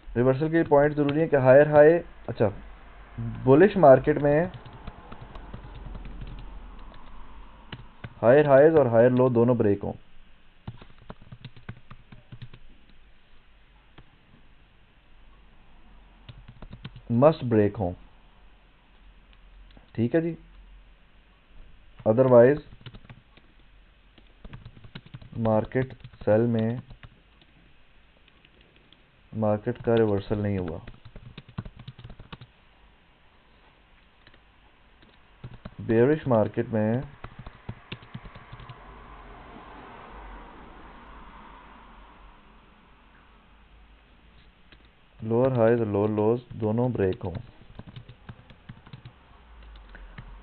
रिवर्सल के लिए पॉइंट ज़रूरी है कि हायर हाई, अच्छा, बुलिश मार्केट में हायर हाइज और हायर लो दोनों ब्रेक हों। मस्ट ब्रेक हों। ठीक है जी। अदरवाइज मार्केट सेल में मार्केट का रिवर्सल नहीं हुआ। बेयरिश मार्केट में लोअर हाइज और लोअर लोज दोनों ब्रेक हों,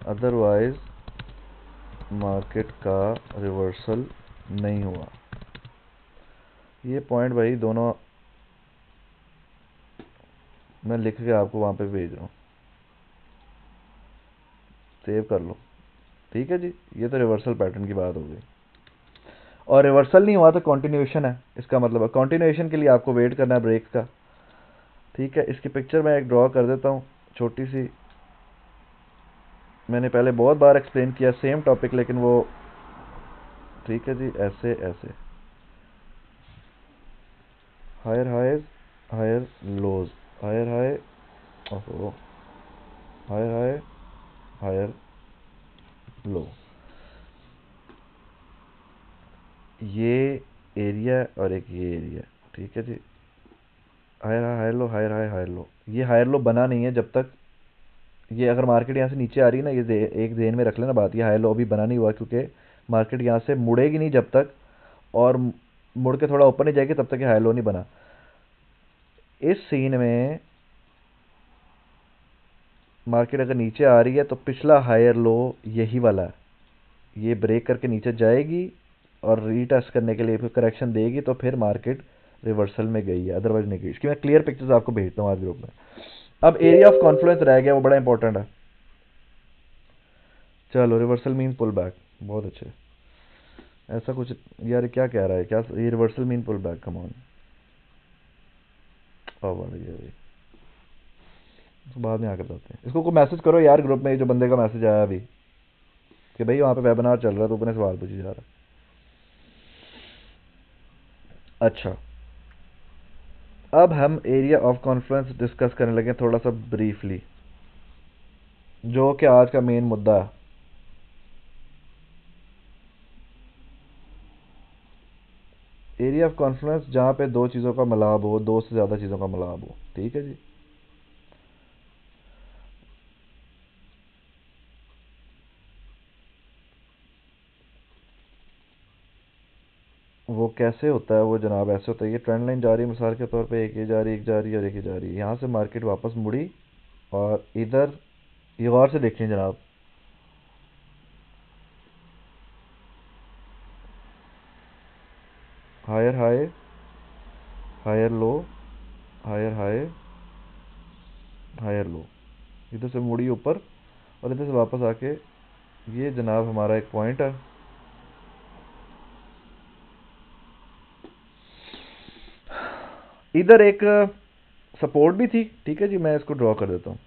अदरवाइज मार्केट का रिवर्सल नहीं हुआ। ये पॉइंट भाई दोनों मैं लिख के आपको वहाँ पे भेज रहा हूँ, सेव कर लो। ठीक है जी। ये तो रिवर्सल पैटर्न की बात हो गई, और रिवर्सल नहीं हुआ तो कंटिन्यूएशन है, इसका मतलब है कंटिन्यूएशन के लिए आपको वेट करना है ब्रेक का। ठीक है, इसकी पिक्चर मैं एक ड्रॉ कर देता हूँ छोटी सी। मैंने पहले बहुत बार एक्सप्लेन किया सेम टॉपिक, लेकिन वो ठीक है जी। ऐसे ऐसे higher highs, higher lows, higher high, ओहो, हायर हाई, हायर लो। ये एरिया और एक ये एरिया, ठीक है जी। Higher high, higher low, higher high, higher low. ये हायर लो बना नहीं है जब तक ये, अगर मार्केट यहाँ से नीचे आ रही है ना, ये एक ज़हन में रख लेना बात, ये हाई लो अभी बना नहीं हुआ, क्योंकि मार्केट यहाँ से मुड़ेगी नहीं जब तक, और मुड़ के थोड़ा ऊपर नहीं जाएगी तब तक ये हाई लो नहीं बना। इस सीन में मार्केट अगर नीचे आ रही है तो पिछला हायर लो यही वाला है, ये ब्रेक करके नीचे जाएगी और रीटेस्ट करने के लिए फिर करेक्शन देगी, तो फिर मार्केट रिवर्सल में गई है, अदरवाइज नहीं गई। इसकी मैं क्लियर पिक्चर्स आपको भेजता हूँ आज ग्रुप में। अब एरिया ऑफ कॉन्फ्लुएंस रह गया, वो बड़ा इंपॉर्टेंट है। चलो, रिवर्सल मीन पुल बैक, बहुत अच्छे। ऐसा कुछ यार क्या कह रहा है, क्या ये reversal mean pull back, come on. तो बाद में आकर जाते हैं, इसको कोई मैसेज करो यार ग्रुप में, जो बंदे का मैसेज आया अभी कि भाई वहाँ पे वेबिनार चल रहा है तो अपने सवाल पूछे जा रहा है। अच्छा, अब हम एरिया ऑफ कॉन्फ्लुएंस डिस्कस करने लगे थोड़ा सा ब्रीफली, जो कि आज का मेन मुद्दा है। एरिया ऑफ कॉन्फ्लुएंस जहाँ पे दो चीज़ों का मिलाप हो, दो से ज़्यादा चीज़ों का मिलाप हो, ठीक है जी। वो कैसे होता है, वो जनाब ऐसे होता है, ये ट्रेंड लाइन जा रही है मिसाल के तौर पे, एक ये जा रही है, एक जा रही है और एक ये जा रही है, यहाँ से मार्केट वापस मुड़ी और इधर, ये गौर से देखें जनाब, higher high, higher low, higher high, higher low, इधर से मुड़ी ऊपर और इधर से वापस आके, ये जनाब हमारा एक पॉइंट है। इधर एक सपोर्ट भी थी, ठीक है जी। मैं इसको ड्रॉ कर देता हूँ।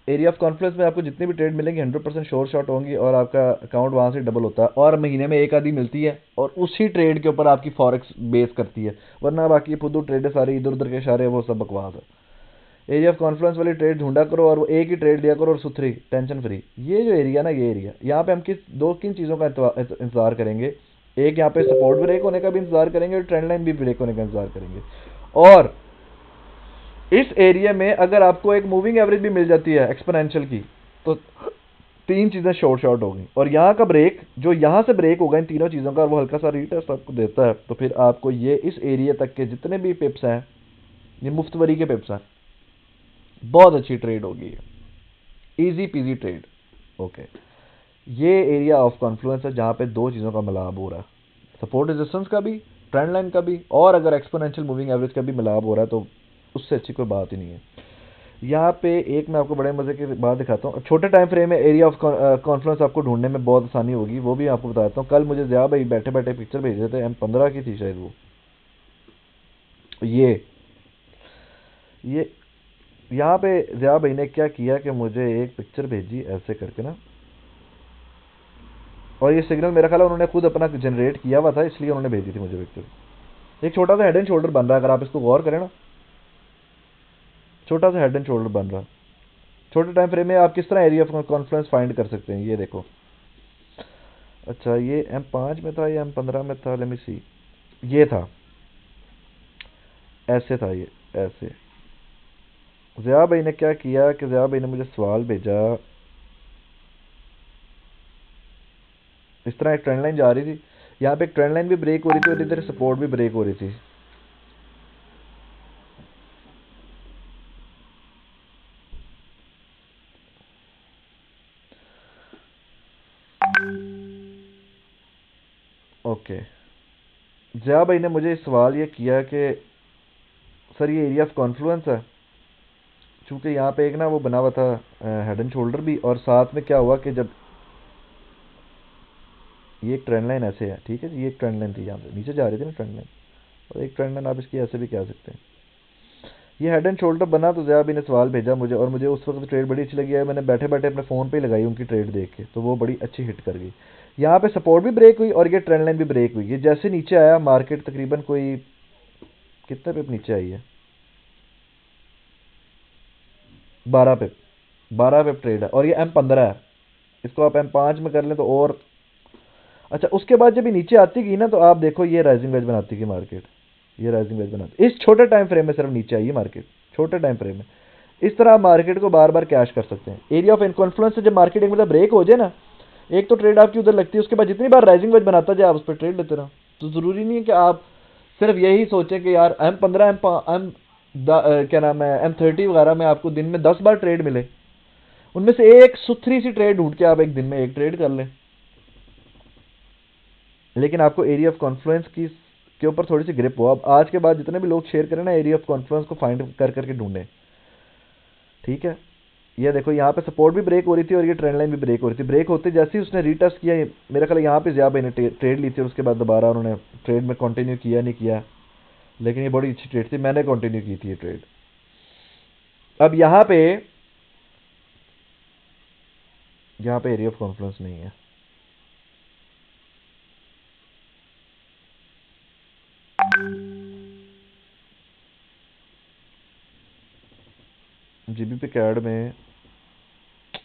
एरिया ऑफ कॉन्फ्लुएंस में आपको जितनी भी ट्रेड मिलेंगी 100% श्योर शॉट होंगी, और आपका अकाउंट वहाँ से डबल होता है, और महीने में एक आधी मिलती है, और उसी ट्रेड के ऊपर आपकी फॉरेक्स बेस करती है, वरना बाकी फुदू ट्रेड सारे इधर उधर के इशारे, वो सब बकवास है। एरिया ऑफ कॉन्फ्लुएंस वाली ट्रेड ढूंढा करो और वो एक ही ट्रेड लिया करो, और सुथरी टेंशन फ्री। ये जो एरिया ना, ये एरिया यहाँ पे हम किन चीज़ों का इंतजार करेंगे, एक यहाँ पे सपोर्ट ब्रेक होने का भी इंतजार करेंगे और ट्रेंड लाइन भी ब्रेक होने का इंतजार करेंगे। और इस एरिया में अगर आपको एक मूविंग एवरेज भी मिल जाती है एक्सपोनेंशियल की, तो तीन चीज़ें शॉर्ट शॉर्ट हो गई, और यहाँ का ब्रेक जो यहाँ से ब्रेक होगा इन तीनों चीज़ों का, वो हल्का सा रीटेस्ट आपको देता है, तो फिर आपको ये इस एरिया तक के जितने भी पिप्स हैं, ये मुफ्तवरी के पिप्स हैं, बहुत अच्छी ट्रेड होगी, इजी पीजी ट्रेड। ओके, ये एरिया ऑफ कॉन्फ्लुएंस है जहाँ पे दो चीज़ों का मिलाप हो रहा है, सपोर्ट रेजिस्टेंस का भी, ट्रेंड लाइन का भी, और अगर एक्सपोनेंशियल मूविंग एवरेज का भी मिलाप हो रहा है, तो उससे अच्छी कोई बात ही नहीं है। यहाँ पे एक मैं आपको बड़े मजे की बात दिखाता हूँ, छोटे टाइम फ्रेम में एरिया ऑफ कॉन्फ्लुएंस आपको ढूंढने में बहुत आसानी होगी, वो भी आपको बताता हूँ। कल मुझे ज़िया भाई बैठे बैठे पिक्चर भेज रहे थे, M15 की थी शायद वो, ये यहाँ पे ज़िया भाई ने क्या किया कि मुझे एक पिक्चर भेजी ऐसे करके ना, और ये सिग्नल मेरा ख्याल है उन्होंने खुद अपना जनरेट किया हुआ था, इसलिए उन्होंने भेजी थी मुझे पिक्चर। एक छोटा सा हेड एंड शोल्डर बन रहा है, अगर आप इसको गौर करें ना, छोटा सा हेड एंड शोल्डर बन रहा है, छोटे टाइम फ्रेम में आप किस तरह एरिया ऑफ कॉन्फ्लुएंस फाइंड कर सकते हैं, ये देखो। अच्छा, ये M5 में था या M15 में था, लेट मी सी। ये था, ऐसे था ये, ऐसे। ज़िया भाई ने क्या किया कि ज़िया भाई ने मुझे सवाल भेजा, इस तरह एक ट्रेंड लाइन जा रही थी, यहाँ पे एक ट्रेंड लाइन भी ब्रेक हो रही थी और इधर सपोर्ट भी ब्रेक हो रही थी। ओके, ज़िया भाई ने मुझे सवाल ये किया कि सर ये एरिया ऑफ कॉन्फ्लुएंस है, चूंकि यहाँ पे एक ना वो बना हुआ था हेड एंड शोल्डर भी, और साथ में क्या हुआ कि जब ये एक ट्रेंड लाइन ऐसे है, ठीक है जी, ये एक ट्रेंड लाइन थी यहाँ पे नीचे जा रही थी ना ट्रेंड लाइन, और एक ट्रेंड लाइन आप इसकी ऐसे भी कह सकते हैं। ये हेड एंड शोल्डर बना तो ज़िया भी ने सवाल भेजा मुझे, और मुझे उस वक्त ट्रेड बड़ी अच्छी लगी है, मैंने बैठे बैठे अपने फ़ोन पे ही लगाई उनकी ट्रेड देख के, तो वो बड़ी अच्छी हिट कर गई। यहाँ पे सपोर्ट भी ब्रेक हुई और ये ट्रेंड लाइन भी ब्रेक हुई। ये जैसे नीचे आया मार्केट तकरीबन कोई कितने पे नीचे आई है, 12 पे, 12 पे ट्रेड है, और ये M15 है, इसको आप M5 में कर लें तो और अच्छा। उसके बाद जब ये नीचे आती गई ना, तो आप देखो ये राइजिंग वेज बनाती गई मार्केट, ये राइजिंग वेज बनाती, इस छोटे टाइम फ्रेम में सिर्फ नीचे आई है मार्केट, छोटे टाइम फ्रेम में। इस तरह आप मार्केट को बार बार कैश कर सकते हैं। एरिया ऑफ इनकॉन्फ्लुएंस से जब मार्केट एक मतलब ब्रेक हो जाए ना, एक तो ट्रेड आपकी उधर लगती है, उसके बाद जितनी बार राइजिंग वेज बनाता जाए आप उस पर ट्रेड लेते रहो। तो ज़रूरी नहीं है कि आप सिर्फ यही सोचें कि यार M15 एम क्या नाम है M30 वगैरह में आपको दिन में 10 बार ट्रेड मिले, उनमें से एक सुथरी सी ट्रेड ढूंढ के आप एक दिन में एक ट्रेड कर लें। लेकिन आपको एरिया ऑफ कॉन्फ्लुएंस की के ऊपर थोड़ी सी ग्रिप हो। अब आज के बाद जितने भी लोग शेयर करें ना, एरिया ऑफ कॉन्फ्लुएंस को फाइंड कर करके ढूंढें, ठीक है। ये देखो यहाँ पे सपोर्ट भी ब्रेक हो रही थी और ये ट्रेंड लाइन भी ब्रेक हो रही थी। ब्रेक होते जैसे ही उसने रीटेस्ट किया, मेरा ख्याल यहाँ पे ज़िया भाई ने ट्रेड ली थी, और उसके बाद दोबारा उन्होंने ट्रेड में कंटिन्यू किया नहीं किया, लेकिन ये बड़ी अच्छी ट्रेड थी, मैंने कंटिन्यू की थी ये ट्रेड। अब यहाँ पे एरिया ऑफ कॉन्फ्लुएंस नहीं है। जीबीपी कैड में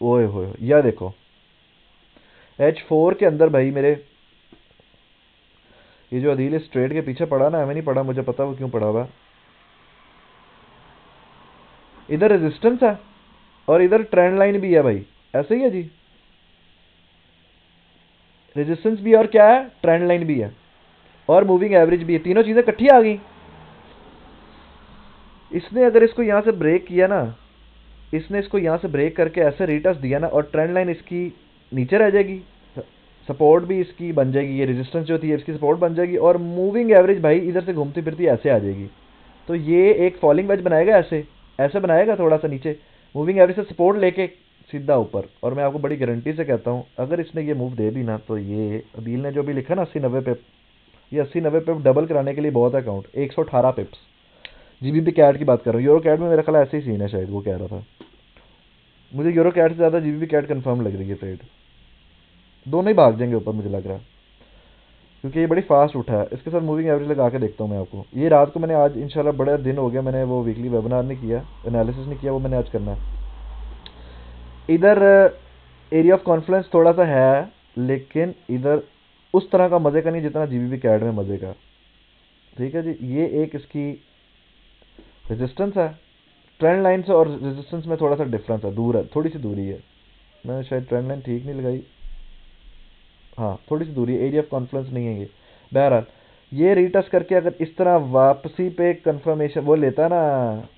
ओए होए, यह देखो H4 के अंदर भाई मेरे, ये जो अदील इस ट्रेड के पीछे पड़ा ना, हमें नहीं पड़ा, मुझे पता वो क्यों पड़ा हुआ। इधर रेजिस्टेंस है और इधर ट्रेंड लाइन भी है भाई, ऐसे ही है जी, रेजिस्टेंस भी है और क्या है, ट्रेंड लाइन भी है, और मूविंग एवरेज भी है, तीनों चीजें इकट्ठी आ गई। इसने अगर इसको यहां से ब्रेक किया ना, इसने इसको यहां से ब्रेक करके ऐसे रीटेस्ट दिया ना, और ट्रेंड लाइन इसकी नीचे रह जाएगी, सपोर्ट भी इसकी बन जाएगी, ये रेजिस्टेंस जो थी इसकी सपोर्ट बन जाएगी, और मूविंग एवरेज भाई इधर से घूमती फिरती ऐसे आ जाएगी। तो ये एक फॉलिंग वेज बनाएगा, ऐसे ऐसे बनाएगा थोड़ा सा नीचे, मूविंग एवरेज से सपोर्ट लेके सीधा ऊपर। और मैं आपको बड़ी गारंटी से कहता हूँ, अगर इसने ये मूव दे दी ना, तो ये अदील ने जो भी लिखा ना 80-90 पे, ये 80-90 पे डबल कराने के लिए बहुत है अकाउंट, 118 पिप्स। जीबीपी कैट की बात कर रहा हूँ, यूरो कैट में मेरा ख्याल ऐसे ही सीन है, शायद वो कह रहा था। मुझे यूरो कैट से ज़्यादा जीबीपी कैट कंफर्म लग रही है ट्रेड, दोनों ही भाग जाएंगे ऊपर मुझे लग रहा है, क्योंकि ये बड़ी फास्ट उठा है। इसके साथ मूविंग एवरेज लगा के देखता हूँ मैं आपको, ये रात को मैंने, आज इंशाल्लाह बड़ा दिन हो गया मैंने वो वीकली वेबिनार नहीं किया, एनालिसिस नहीं किया, वो मैंने आज करना है। इधर एरिया ऑफ कॉन्फ्लुएंस थोड़ा सा है, लेकिन इधर उस तरह का मज़े का नहीं जितना जीबीपी कैड में मज़े का, ठीक है जी। ये एक इसकी रेजिस्टेंस है, ट्रेंड लाइन से और रेजिस्टेंस में थोड़ा सा डिफरेंस है, दूर है, थोड़ी सी दूरी है, मैंने शायद ट्रेंड लाइन ठीक नहीं लगाई, हाँ थोड़ी सी दूरी है, एरिया ऑफ कॉन्फ्लुएंस नहीं है ये। बहरहाल ये रीटेस्ट करके अगर इस तरह वापसी पे कंफर्मेशन वो लेता है ना,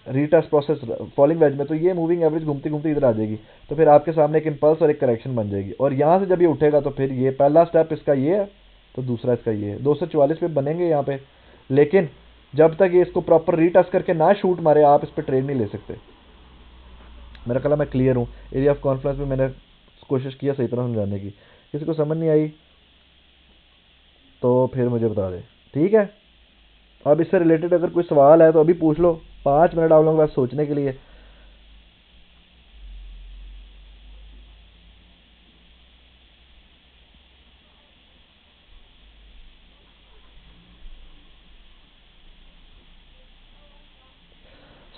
रीटेस्ट प्रोसेस फॉलिंग वेज में, तो ये मूविंग एवरेज घूमती घूमती इधर आ जाएगी, तो फिर आपके सामने एक इंपल्स और एक करेक्शन बन जाएगी, और यहाँ से जब ये उठेगा तो फिर ये पहला स्टेप इसका ये है, तो दूसरा इसका ये है, 244 पे बनेंगे यहाँ पे। लेकिन जब तक ये इसको प्रॉपर रीटेस्ट करके ना शूट मारे, आप इस पर ट्रेड नहीं ले सकते। मेरा ख्याल मैं क्लियर हूँ, एरिया ऑफ कॉन्फ्लुएंस में मैंने कोशिश किया सही तरह समझाने की, किसी को समझ नहीं आई तो फिर मुझे बता दे, ठीक है। अब इससे रिलेटेड अगर कोई सवाल है तो अभी पूछ लो, 5 मिनट आप लोगों के पास सोचने के लिए।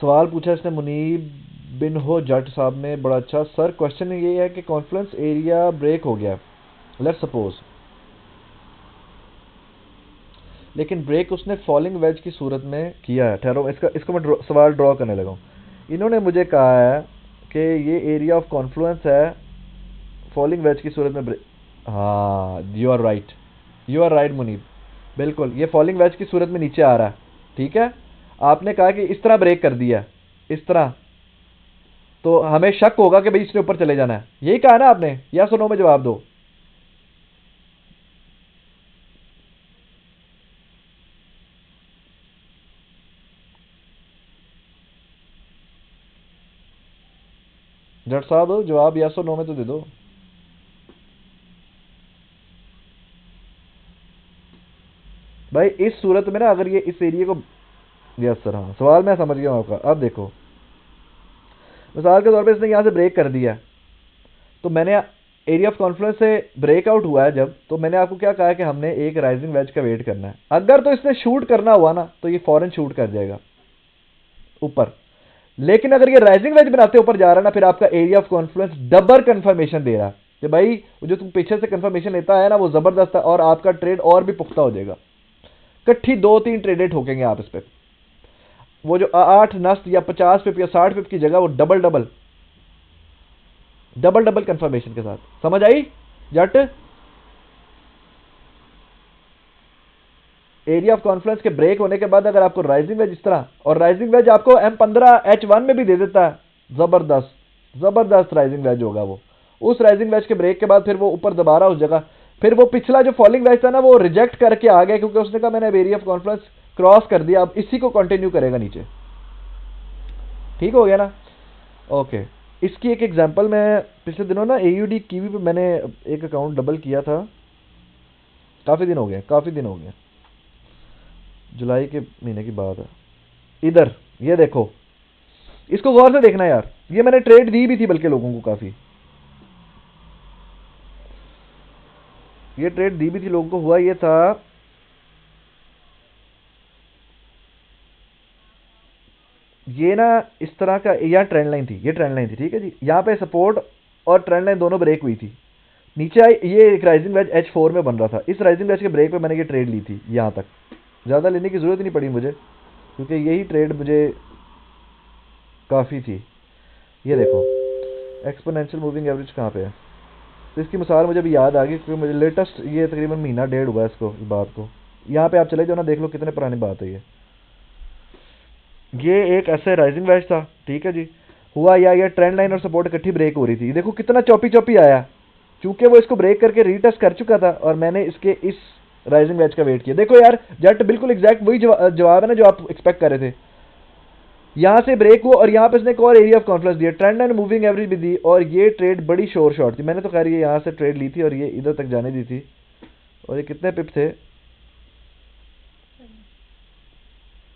सवाल पूछा इसने मुनीब बिनहो जट साहब ने बड़ा अच्छा सर क्वेश्चन ये है कि कॉन्फ्लुएंस एरिया ब्रेक हो गया, लेट्स सपोज, लेकिन ब्रेक उसने फॉलिंग वेज की सूरत में किया है। ठहरो, इसको मैं सवाल ड्रॉ करने लगा हूँ। इन्होंने मुझे कहा है कि ये एरिया ऑफ कॉन्फ्लुएंस है फॉलिंग वेज की सूरत में ब्रेक। हाँ, you are right, you are right Munib, बिल्कुल ये फॉलिंग वेज की सूरत में नीचे आ रहा है। ठीक है, आपने कहा कि इस तरह ब्रेक कर दिया, इस तरह, तो हमें शक होगा कि भाई इसने ऊपर चले जाना है, यही कहा ना आपने? या सुनो में जवाब दो। जट साहब जवाब या सो नो में तो दे दो। भाई इस सूरत में ना, अगर ये इस एरिया को, यस सर, हाँ सवाल मैं समझ गया हूँ आपका। अब देखो, मिसाल के तौर पे इसने यहाँ से ब्रेक कर दिया, तो मैंने एरिया ऑफ कॉन्फ्लुएंस से ब्रेकआउट हुआ है जब, तो मैंने आपको क्या कहा कि हमने एक राइजिंग वेज का वेट करना है। अगर तो इसने शूट करना हुआ ना, तो ये फॉरन शूट कर जाएगा ऊपर। लेकिन अगर ये राइजिंग वेज बनाते ऊपर जा रहा है ना, फिर आपका area of confluence double confirmation दे रहा है कि भाई जो तुम पीछे से कंफर्मेशन लेता है ना, वो जबरदस्त है, और आपका ट्रेड और भी पुख्ता हो जाएगा। इकट्ठी 2-3 ट्रेडेड ठोकेंगे आप इस पर। वो जो 8 नस्ट या 50 पिप या 60 पिप की जगह वो double double double double confirmation के साथ। समझ आई जट? एरिया ऑफ कॉन्फ्लुएंस के ब्रेक होने के बाद अगर आपको राइजिंग वेज इस तरह, और राइजिंग वेज आपको M15H1 में भी दे देता है, जबरदस्त जबरदस्त राइजिंग वेज होगा वो। उस राइजिंग वेज के ब्रेक के बाद फिर वो ऊपर दोबारा उस जगह, फिर वो पिछला जो फॉलिंग वेज था ना, वो रिजेक्ट करके आ गया, क्योंकि उसने कहा मैंने अब एरिया ऑफ कॉन्फ्लुएंस क्रॉस कर दिया, अब इसी को कंटिन्यू करेगा नीचे। ठीक हो गया ना? ओके, इसकी एक एग्जांपल मैं पिछले दिनों ना AUD कीवी पे मैंने एक अकाउंट डबल किया था, काफ़ी दिन हो गए, काफ़ी दिन हो गए, जुलाई के महीने की बात है। इधर ये देखो, इसको गौर से देखना यार, ये मैंने ट्रेड दी भी थी बल्कि लोगों को काफ़ी, ये ट्रेड दी भी थी लोगों को। हुआ ये था, ये ना इस तरह का, यह ट्रेंड लाइन थी, ये ट्रेंड लाइन थी, ठीक है जी। यहाँ पे सपोर्ट और ट्रेंड लाइन दोनों ब्रेक हुई थी, नीचे आई, ये एक राइजिंग वेज H4 में बन रहा था। इस राइजिंग वेज के ब्रेक पे मैंने ये ट्रेड ली थी, यहाँ तक ज़्यादा लेने की ज़रूरत नहीं पड़ी मुझे, क्योंकि यही ट्रेड मुझे काफ़ी थी। ये देखो एक्सपोनेंशियल मूविंग एवरेज कहाँ पे है, तो इसकी मिसाल मुझे भी याद आ गई, क्योंकि मुझे लेटेस्ट, ये तकरीबन महीना डेढ़ हुआ है इसको, इस बात को। यहाँ पे आप चले जाओ ना, देख लो कितने पुरानी बात है ये एक ऐसे राइजिंग वेज था, ठीक है जी। हुआ या ये ट्रेंड लाइन और सपोर्ट इकट्ठी ब्रेक हो रही थी, देखो कितना चौपी चौपी आया, चूंकि वो इसको ब्रेक करके रीटेस्ट कर चुका था, और मैंने इसके इस राइजिंग वेज का वेट किया। देखो यार जट, बिल्कुल एग्जैक्ट वही जवाब है ना जो आप एक्सपेक्ट कर रहे थे। यहाँ से ब्रेक हुआ और यहाँ पे इसने एक और एरिया ऑफ कॉन्फ्लुएंस दिया, ट्रेंड एंड मूविंग एवरेज भी दी, और ये ट्रेड बड़ी शोर शॉर्ट थी। मैंने तो खैर ये यहाँ से ट्रेड ली थी और ये इधर तक जाने दी थी, और ये कितने पिप थे,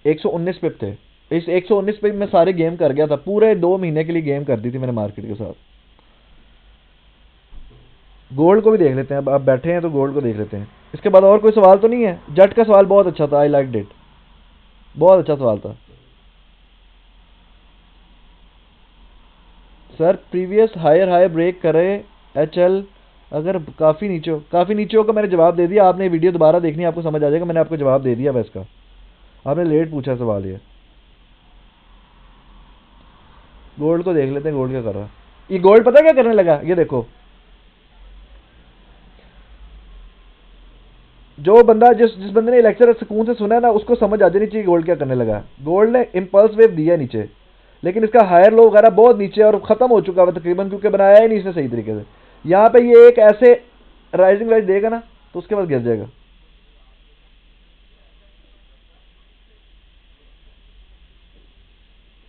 119 पिप थे। इस 119 पिप में सारे गेम कर गया था, पूरे 2 महीने के लिए गेम कर दी थी मैंने मार्केट के साथ। गोल्ड को भी देख लेते हैं, अब आप बैठे हैं तो गोल्ड को देख लेते हैं। इसके बाद और कोई सवाल तो नहीं है? जट का सवाल बहुत अच्छा था, आई लाइक इट, बहुत अच्छा सवाल था sir. Previous higher high break करे HL, अगर काफ़ी नीचे हो का मैंने जवाब दे दिया। आपने वीडियो दोबारा देखनी है, आपको समझ आ जाएगा, मैंने आपको जवाब दे दिया वैसे का, आपने लेट पूछा सवाल। ये गोल्ड को देख लेते हैं, गोल्ड क्या कर रहा है। ये गोल्ड पता क्या करने लगा, ये देखो, जो बंदा जिस जिस बंदे ने लेक्चर सुकून से सुना है ना, उसको समझ आ जानी चाहिए गोल्ड क्या करने लगा। गोल्ड ने इंपल्स वेव दिया नीचे, लेकिन इसका हायर लो वगैरह बहुत नीचे और खत्म हो चुका है तकरीबन, क्योंकि बनाया ही नहीं इसने सही तरीके से। यहाँ पे ये एक ऐसे राइजिंग वेज देगा ना, तो उसके बाद गिर जाएगा।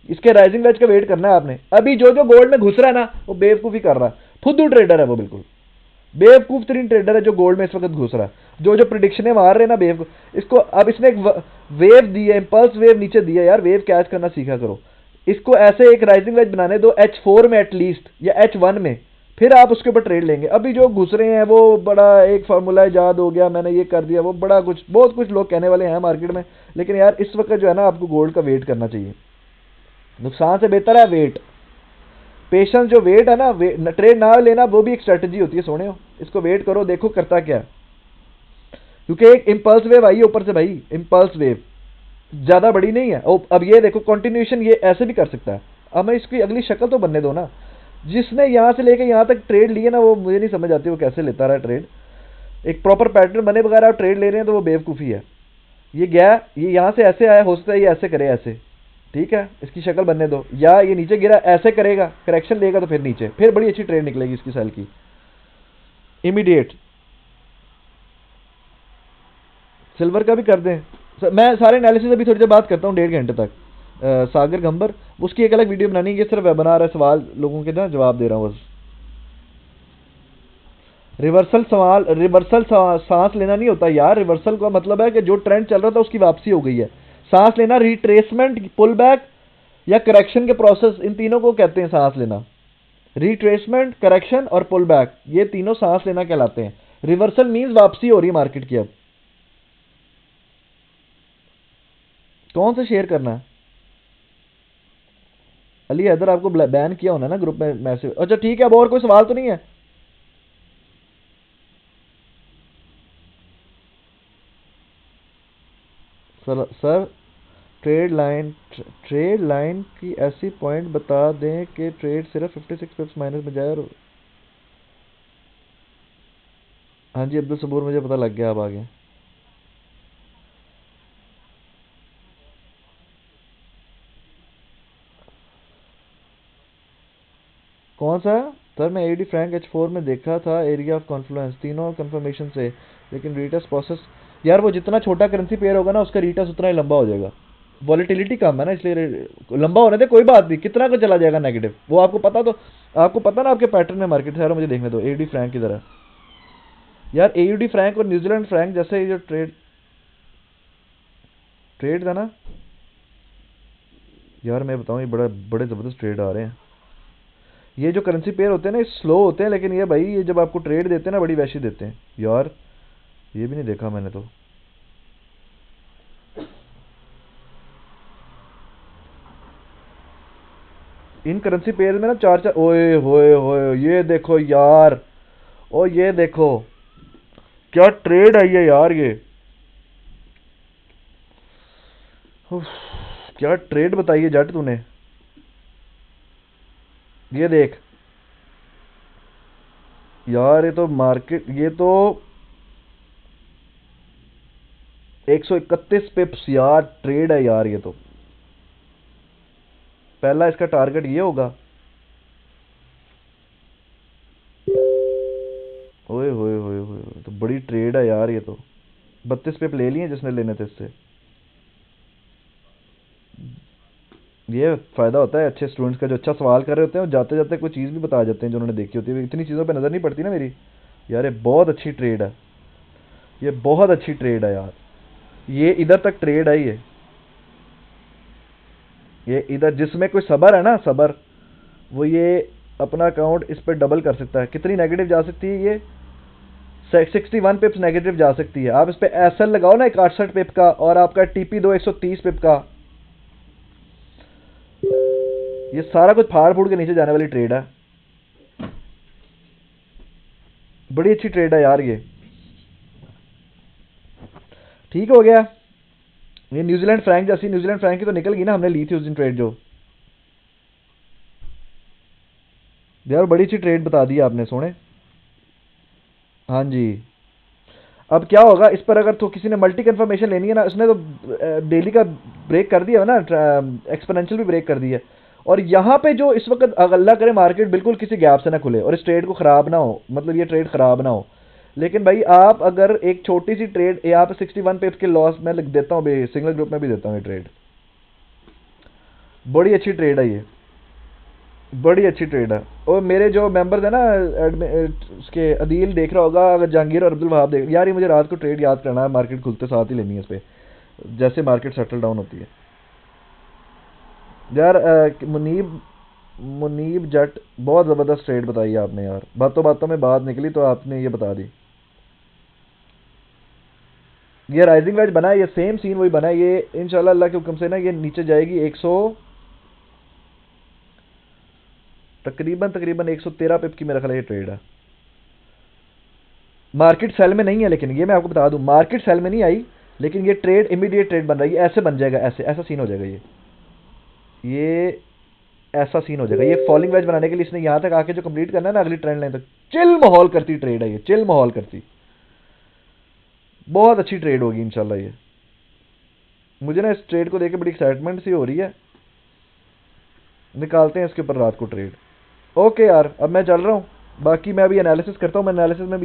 इसके राइजिंग वेज का वेट करना है आपने। अभी जो जो गोल्ड में घुस रहा है ना, वो बेवकूफ़ी कर रहा है, फुद्दू ट्रेडर है वो, बिल्कुल बेवकूफ़ तरीन ट्रेडर है जो गोल्ड में इस वक्त घुस रहा है। जो जो प्रिडिक्शनें मार रहे हैं ना बेवकूफ़, इसको अब इसने एक वेव दी है, इंपल्स वेव नीचे दी है यार, वेव कैच करना सीखा करो। इसको ऐसे एक राइजिंग वेज बनाने दो H4 में एटलीस्ट, या H1 में, फिर आप उसके ऊपर ट्रेड लेंगे। अभी जो घुस रहे हैं वो बड़ा एक फार्मूला ईजाद हो गया, मैंने ये कर दिया, वो बड़ा कुछ बहुत कुछ लोग कहने वाले हैं मार्केट में, लेकिन यार इस वक्त जो है ना, आपको गोल्ड का वेट करना चाहिए। नुकसान से बेहतर है वेट, पेशेंस जो वेट है ना, ट्रेड ना लेना वो भी एक स्ट्रेटजी होती है सोने हो। इसको वेट करो, देखो करता क्या है, क्योंकि एक इम्पल्स वेव आई है ऊपर से भाई, इम्पल्स वेव ज्यादा बड़ी नहीं है। अब ये देखो कंटिन्यूएशन ये ऐसे भी कर सकता है। अब मैं इसकी अगली शक्ल तो बनने दो ना। जिसने यहां से लेके यहां तक ट्रेड लिए ना, वो मुझे नहीं समझ आती वो कैसे लेता रहा ट्रेड। एक प्रॉपर पैटर्न बने बगैर आप ट्रेड ले रहे हैं तो वो बेवकूफ़ी है। ये गया, ये यहाँ से ऐसे आया, हो सकता है ये ऐसे करे ऐसे, ठीक है, इसकी शक्ल बनने दो। या ये नीचे गिरा ऐसे करेगा, करेक्शन लेगा तो फिर नीचे, फिर बड़ी अच्छी ट्रेड निकलेगी इसकी सेल की इमीडिएट। सिल्वर का भी कर दें, मैं सारे एनालिसिस अभी थोड़ी देर बात करता हूँ, 1.5 घंटे तक। सागर गंबर, उसकी एक अलग वीडियो बनानी है, ये सिर्फ वेबिनार है, सवाल लोगों के ना जवाब दे रहा हूँ बस। रिवर्सल सवाल, रिवर्सल सांस लेना नहीं होता यार। रिवर्सल का मतलब है कि जो ट्रेंड चल रहा था उसकी वापसी हो गई है। सांस लेना रिट्रेसमेंट, पुल बैक या करेक्शन के प्रोसेस, इन तीनों को कहते हैं सांस लेना। रिट्रेसमेंट, करेक्शन और पुल बैक, ये तीनों सांस लेना कहलाते हैं। रिवर्सल मींस वापसी हो रही है मार्केट की। अब कौन सा शेयर करना है? अली हैदर आपको बैन किया होना ना ग्रुप में मैसेज। अच्छा ठीक है, अब और कोई सवाल तो नहीं है? सर ट्रेड लाइन की ऐसी पॉइंट बता दें कि ट्रेड सिर्फ 56 पिप्स माइनस में जाए। और हाँ जी अब्दुल सबूर, मुझे पता लग गया, अब आगे कौन सा? सर मैं एडी फ्रैंक H4 में देखा था एरिया ऑफ कॉन्फ्लुएंस तीनों कंफर्मेशन से, लेकिन रीटस प्रोसेस। यार वो जितना छोटा करेंसी पेयर होगा ना उसका रीटस उतना ही लंबा हो जाएगा। वॉलेटिलिटी कम है ना, इसलिए लंबा होने दे, कोई बात नहीं, कितना का चला जाएगा नेगेटिव वो आपको पता। तो आपको पता ना आपके पैटर्न में मार्केट है। मुझे देखने दो एडी फ्रैंक की तरह। यार एयूडी फ्रैंक और न्यूजीलैंड फ्रैंक जैसे ये जो ट्रेड ट्रेड था ना यार, मैं बताऊं ये बड़ा बड़े ज़बरदस्त ट्रेड आ रहे हैं। ये जो करेंसी पेयर होते हैं ना, ये स्लो होते हैं, लेकिन ये भाई ये जब आपको ट्रेड देते हैं ना बड़ी वैसी देते हैं यार। ये भी नहीं देखा मैंने तो। इन करेंसी पेयर में ना चार चार, ओए होए होए, ये देखो यार, ओ ये देखो क्या ट्रेड आई है यार ये। उफ, क्या ट्रेड बताइए जट तूने। ये देख यार, ये तो मार्केट, ये तो 131 पिप्स यार ट्रेड है यार ये तो। पहला इसका टारगेट ये होगा। ओए होए होए होए, तो बड़ी ट्रेड है यार ये तो। 32 पिप ले लिए जिसने लेने थे इससे। ये फायदा होता है अच्छे स्टूडेंट्स का, जो अच्छा सवाल कर रहे होते हैं और जाते जाते कोई चीज़ भी बता जाते हैं जो उन्होंने देखी होती है। इतनी चीज़ों पे नज़र नहीं पड़ती ना मेरी। यार ये बहुत अच्छी ट्रेड है, ये बहुत अच्छी ट्रेड है यार। ये इधर तक ट्रेड है ये इधर जिसमें कोई सबर है ना, सबर, वो ये अपना अकाउंट इस पर डबल कर सकता है। कितनी नेगेटिव जा सकती है ये? 61 पिप्स नेगेटिव जा सकती है। आप इस पे एसएल लगाओ ना एक 68 पिप का, और आपका टीपी दो 130 पिप का। ये सारा कुछ फाड़ फूड़ के नीचे जाने वाली ट्रेड है। बड़ी अच्छी ट्रेड है यार ये। ठीक हो गया। ये न्यूजीलैंड फ्रैंक जैसी, न्यूजीलैंड फ्रैंक की तो निकल गई ना, हमने ली थी उस दिन ट्रेड जो। यार बड़ी अच्छी ट्रेड बता दी आपने सोने। हाँ जी। अब क्या होगा इस पर, अगर तो किसी ने मल्टी कंफर्मेशन लेनी है ना, इसने तो डेली का ब्रेक कर दिया है ना, एक्सपोनेंशियल भी ब्रेक कर दिया है। और यहाँ पे जो इस वक्त अल्लाह करे मार्केट बिल्कुल किसी गैप से ना खुले और इस ट्रेड को ख़राब ना हो, मतलब ये ट्रेड ख़राब ना हो। लेकिन भाई आप अगर एक छोटी सी ट्रेड यहाँ पे 61 पिप्स के लॉस में लिख देता हूँ, सिंगल ग्रुप में भी देता हूँ ये ट्रेड। बड़ी अच्छी ट्रेड है ये, बड़ी अच्छी ट्रेड है। और मेरे जो मेंबर्स है ना उसके, अदील देख रहा होगा, अगर जहांगीर और अब्दुल वहाब देख, यार ये मुझे रात को ट्रेड याद करना है, मार्केट खुलते साथ ही लेनी है इस पर, जैसे मार्केट सेटल डाउन होती है। यार मुनीब मुनीब जट, बहुत ज़बरदस्त ट्रेड बताई आपने यार, बातों बातों में बात निकली तो आपने ये बता दी। ये राइजिंग वेज बना है, ये सेम सीन वही बना है, ये इंशाल्लाह अल्लाह के हुक्म से ना ये नीचे जाएगी 100, तकरीबन तकरीबन 113 पिप की मेरा ख्याल ये ट्रेड है। मार्केट सेल में नहीं है, लेकिन ये मैं आपको बता दूं, मार्केट सेल में नहीं आई, लेकिन ये ट्रेड इमीडिएट ट्रेड बन रहा है। ये ऐसे बन जाएगा, ऐसे ऐसा सीन हो जाएगा। ये ऐसा सीन हो जाएगा। ये फॉलिंग वेज बनाने के लिए इसने यहां तक आके जो कंप्लीट करना है ना अगली ट्रेंड लाइन तक, चिल माहौल करती ट्रेड है ये, चिल माहौल करती, बहुत अच्छी ट्रेड होगी इंशाल्लाह ये। मुझे ना इस ट्रेड को देख के बड़ी एक्साइटमेंट सी हो रही है। निकालते हैं इसके ऊपर रात को ट्रेड। ओके यार, अब मैं चल रहा हूँ, बाकी मैं अभी एनालिसिस करता हूँ। मैं एनालिसिस में भी